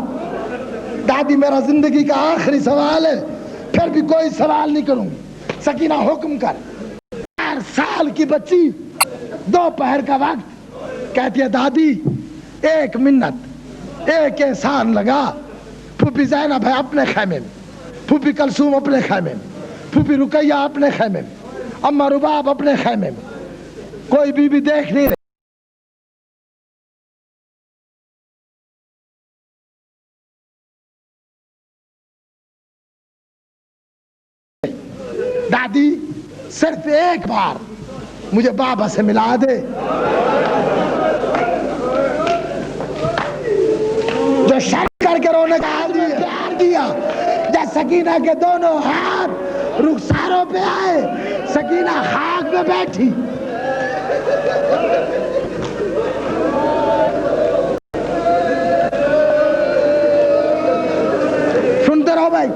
دادی میرا زندگی کا آخری سوال ہے، پھر بھی کوئی سوال نہیں کروں گی. سکینہ حکم کر. 4 سال کی بچی دوپہر کا وقت کہتی ہے دادی 1 منٹ 1 احسان لگا. پھوپھی زینب ہے اپنے خیمے میں، پھوپھی کلثوم اپنے خیمے میں، پھوپھی رقیہ اپنے خیمے میں، اماں رباب اپنے خیمے میں، کوئی بی بی دیکھ نہیں رہی. دادی صرف 1 بار مجھے بابا سے ملا دے. جو شرط کر کے رونے کا پیار دیا. جب سکینہ کے دونوں ہاتھ رخساروں پہ آئے سکینہ خاک پہ بیٹھی. سنتے رہو بھائی،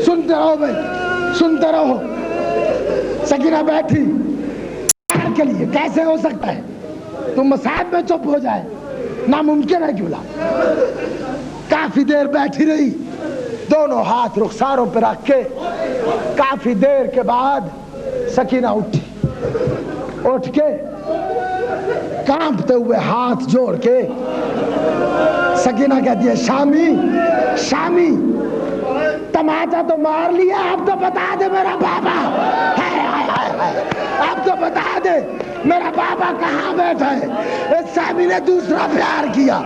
سنتے رہو بھائی، سنتے رہو. سکینہ بیٹھی. کے لیے کیسے ہو سکتا ہے تم مصائب میں چپ ہو جائے، ناممکن ہے. کیوں کافی دیر بیٹھی رہی، دونوں ہاتھ رخساروں پہ رکھ کے. کافی دیر کے بعد سکینہ اٹھی، اٹھ کے کانپتے ہوئے ہاتھ جوڑ کے سکینہ کہتی ہے شامی شامی تماچا تو مار لیا، اب تو بتا دے میرا بابا، اب تو بتا دے میرا بابا کہاں بیٹھا ہے. اس شامی نے دوسرا پیار کیا.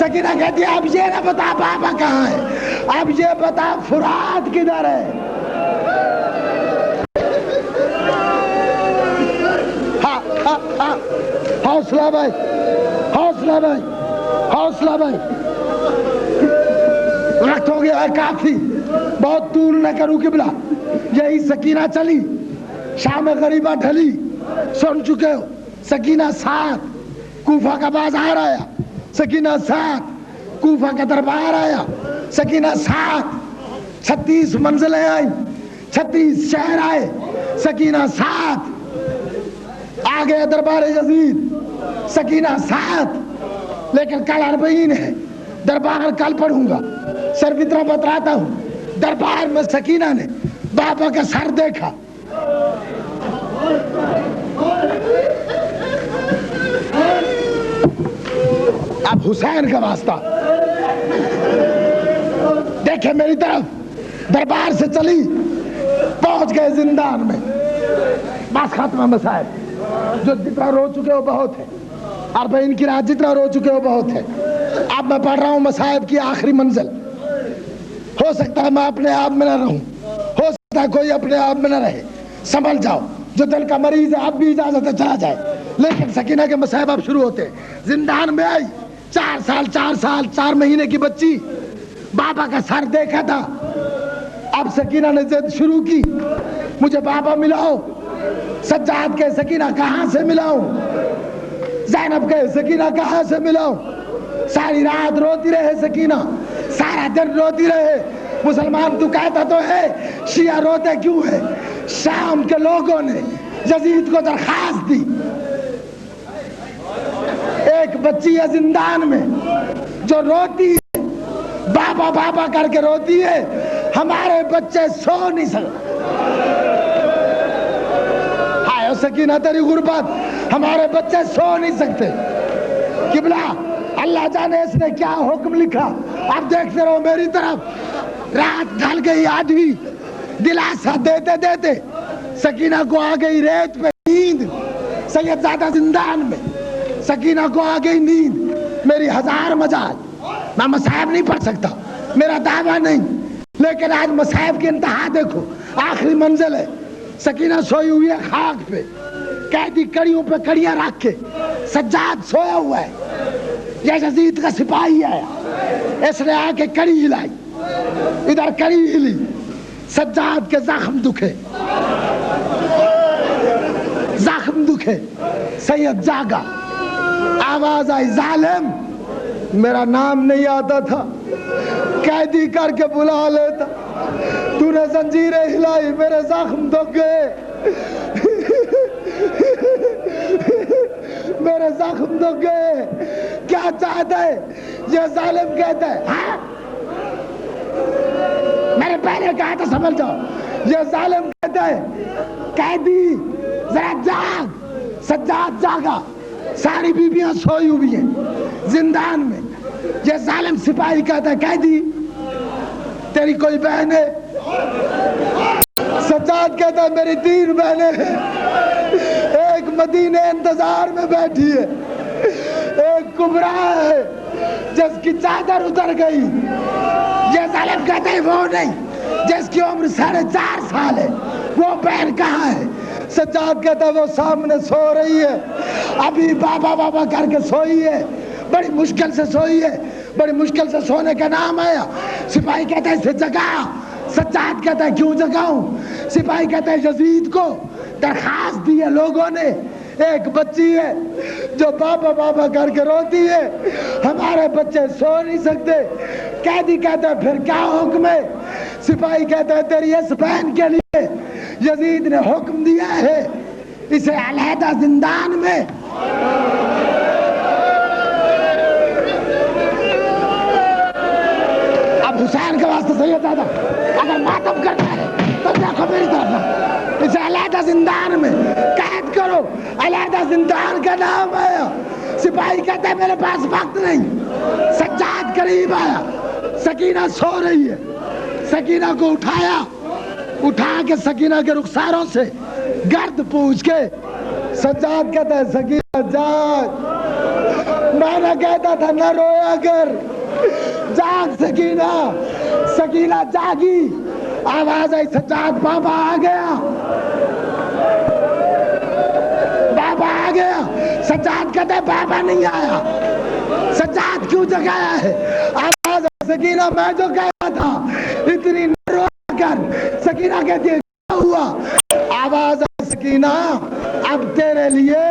سکینہ کہتی ہے اب یہ نہ بتا بابا کہاں ہے، اب یہ بتا فرات کدھر ہے. حوصلہ بھائی، حوصلہ بھائی، حوصلہ بھائی. وقت ہو گیا ہے کافی، بہت طول نہ کروں قبلہ. یہی سکینہ چلی، شام غریبہ ڈھلی، سن چکے ہو. سکینہ 7 کوفہ کا بازار آیا، سکینہ 7 کوفہ کا دربار آیا، سکینہ 7 36 منزلیں آئیں، 36 شہر آئے. سکینہ 7 آ گیا دربار یزید. سکینہ 7 لیکن کل 40 ہے، دربار کل پڑھوں گا. صرف اتنا بتاتا ہوں دربار میں سکینہ نے بابا کا سر دیکھا. اب حسین کا واسطہ دیکھے میری طرف، دربار سے چلی، پہنچ گئے زندان میں. بس ختم مسائل. جو جتنا رو چکے ہو بہت ہے، 40 کی رات جتنا رو چکے ہو بہت ہے. اب میں پڑھ رہا ہوں مصائب کی آخری منزل. ہو سکتا ہے میں اپنے آپ میں نہ رہوں، ہو سکتا ہے کوئی اپنے آپ میں نہ رہے. سنبھل جاؤ، جو دل کا مریض ہے اب بھی اجازت ہے چلا جائے. لیکن سکینہ کے مصائب اب شروع ہوتے. زندان میں آئی، 4 سال 4 مہینے کی بچی، بابا کا سر دیکھا تھا. اب سکینہ نے ضد شروع کی، مجھے بابا ملاؤ. سجاد کے سکینہ کہاں سے ملاؤں، زینب کے سکینہ کہاں سے ملاؤں. ساری رات روتی رہے سکینہ، سارا دن روتی رہے. مسلمان تو کہتا تو ہے شیعہ روتے کیوں ہے. شام کے لوگوں نے یزید کو درخواست دی، ایک بچی ہے زندان میں جو روتی ہے، بابا بابا کر کے روتی ہے، ہمارے بچے سو نہیں سکتے. ہائے سکینہ تیری غربت، ہمارے بچے سو نہیں سکتے. قبلہ اللہ جانے اس نے کیا حکم لکھا. اب دیکھتے رہو میری طرف. رات ڈھل گئی آدھی، دلاسا دیتے دیتے سکینہ کو آ گئی ریت پہ نیند. سید زادہ زندان میں، سکینہ کو آ گئی نیند. میری 1000 مجال، میں مصائب نہیں پڑھ سکتا، میرا دعویٰ نہیں، لیکن آج مصائب کی انتہا دیکھو. آخری منزل ہے. سکینہ سوئی ہوئی ہے خاک پہ، قیدی کڑیوں پہ کڑیاں رکھ کے. سجاد سویا ہوا ہے. یہ یزید کا سپاہی آیا، اس نے آ کے کڑی ہلائی، ادھر کڑی ہلی، سجاد کے زخم دکھے، زخم دکھے، سید جاگا، آواز آئی ظالم، میرا نام نہیں آتا تھا، قیدی کر کے بلا لیتا، تو نے زنجیریں ہلائی، میرے زخم دکھ گئے، میرے زخم دکھ گئے، کیا چاہتا ہے؟ یہ ظالم کہتا ہے، ہاں میں نے پہلے کہا تھا سمجھ جاؤ، یہ ظالم کہتا ہے قیدی ذرا جاگ، سجاد جاگا، ساری بیویاں سوئی ہوئی ہیں زندان میں، یہ ظالم سپاہی کہتا ہے قیدی تیری کوئی بہن ہے؟ سجاد کہتا ہے میری 3 بہنیں ہیں، ایک مدینے انتظار میں بیٹھی ہے، ایک کبرا ہے جس کی چادر اتر گئی، یہ ظالم کہتا ہے وہ نہیں جس کی عمر 4.5 سال ہے، وہ بہن کہاں ہے؟ سجاد کہتا ہے وہ سامنے سو رہی ہے، ابھی بابا بابا کر کے سوئی ہے، بڑی مشکل سے سوئی ہے، بڑی مشکل سے سونے کا نام آیا، سپاہی کہتا ہے اسے جگا، سجاد کہتا ہے کیوں جگاؤں؟ سپاہی کہتا ہے یزید کو درخواست دی ہے لوگوں نے، ایک بچی ہے جو بابا بابا کر کے روتی ہے، ہمارے بچے سو نہیں سکتے، قیدی کہتا ہے پھر کیا حکم ہے؟ سپاہی کہتا ہے تیری اس بہن کے لیے یزید نے حکم دیا ہے اسے علیحدہ زندان میں حسین کے واسطے سید زیادہ اگر ماتم کرنا ہے تو دیکھو میری طرف، اسے علیحدہ زندان میں قید کرو، علیحدہ زندان کا نام آیا، سپاہی کہتے ہیں میرے پاس وقت نہیں، سجاد قریب آیا، سکینہ سو رہی ہے، سکینہ کو اٹھایا، اٹھا کے سکینہ کے رخساروں سے گرد پوچھ کے سجاد کہتا ہے سکینہ جاگ، میں نے کہتا تھا نہ رویا کر، جاگ سکینہ، سکینہ جاگی، آواز آئی سجاد بابا آ گیا، بابا آ گیا، سجاد کہتا ہے بابا نہیں آیا، سجاد کیوں جگایا ہے؟ آواز آئی سکینہ میں جو کہا تھا اتنی نہ رویا کر، سکینہ کہتی ہے کیا ہوا؟ آواز آئی سکینہ اب تیرے لیے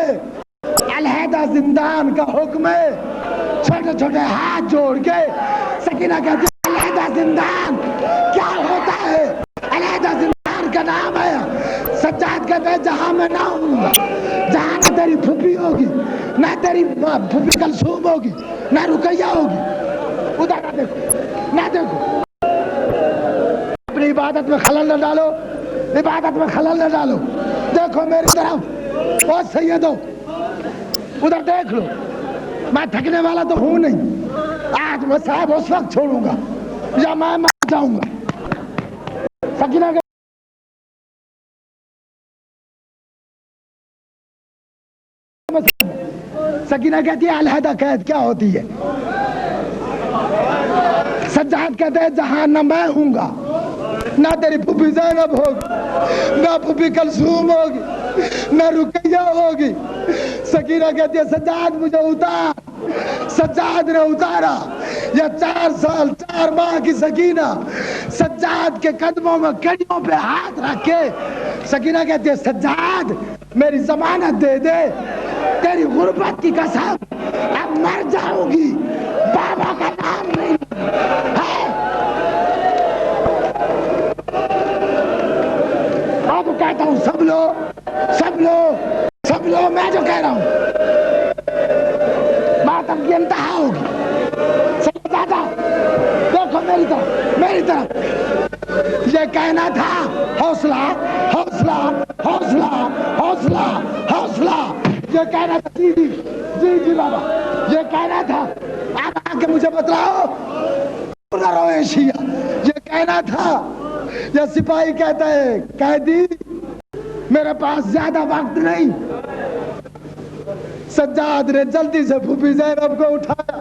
علیحدہ زندان کا حکم ہے، چھوٹے چھوٹے ہاتھ جوڑ کے سکینہ کہتی ہے علیحدہ زندان کیا ہوتا ہے؟ علیحدہ زندان کا نام ہے، سجاد کہتے ہیں جہاں میں نہ ہوں گا، جہاں نہ تیری پھوپھی ہوگی، نہ تیری پھوپھی کلثوم ہوگی، نہ رقیہ ہوگی، ادھر نہ دیکھو، نہ دیکھو، اپنی عبادت میں خلل نہ ڈالو، عبادت میں خلل نہ ڈالو، دیکھو میری طرف، او سیدو ادھر دیکھ لو، میں تھکنے والا تو ہوں نہیں، آج میں صاحب اس وقت چھوڑوں گا یا میں مر جاؤں گا۔ سکینہ سکینہ کہتی ہے علیحدہ قید کیا ہوتی ہے؟ سجاد کہتے ہیں جہاں نہ میں ہوں گا، نہ تیری پھوپھی زینب ہوگی، نہ پھوپھی کلثوم ہوگی، نہ رقیہ ہوگی، سکینہ کہتی ہے سجاد مجھے اتار، سجاد نے اتارا، یا 4 سال 4 ماہ کی سکینہ سجاد کے قدموں میں کڑیوں پہ ہاتھ رکھ کے سکینہ کہتی ہے سجاد میری ضمانت دے دے، تیری غربت کی قسم اب مر جاؤں گی، بابا کا نام نہیں ہے، اب کہتا ہوں سب لو سب لو سب لو، میں جو کہہ رہا ہوں بات اب کی انتہا ہوگی، سید دادا دیکھو میری طرف، میری طرف، یہ کہنا تھا حوصلہ حوصلہ حوصلہ حوصلہ حوصلہ، یہ کہنا تھا جی جی جی جی بابا، یہ کہنا تھا اب آ کے مجھے بتلاؤ نہ روئے شیعہ، یہ کہنا تھا، یہ سپاہی کہتا ہے قیدی میرے پاس زیادہ وقت نہیں، سجاد نے جلدی سے پھوپھی زینب کو اٹھایا،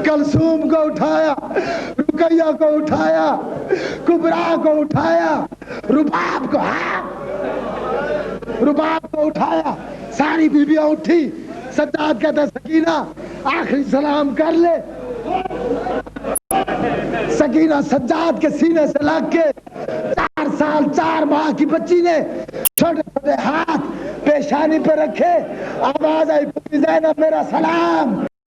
کلثوم کو اٹھایا، رقیہ کو اٹھایا، کبرا کو اٹھایا، رباب کو رباب کو اٹھایا، ساری بیویاں اٹھی، سجاد کہتا ہے سکینہ آخری سلام کر لے. سکینہ سجاد کے سینے سے لگ کے 4 سال 4 ماہ کی بچی نے چھوٹے چھوٹے ہاتھ پیشانی پہ رکھے. آواز آئی پوری زینب میرا سلام.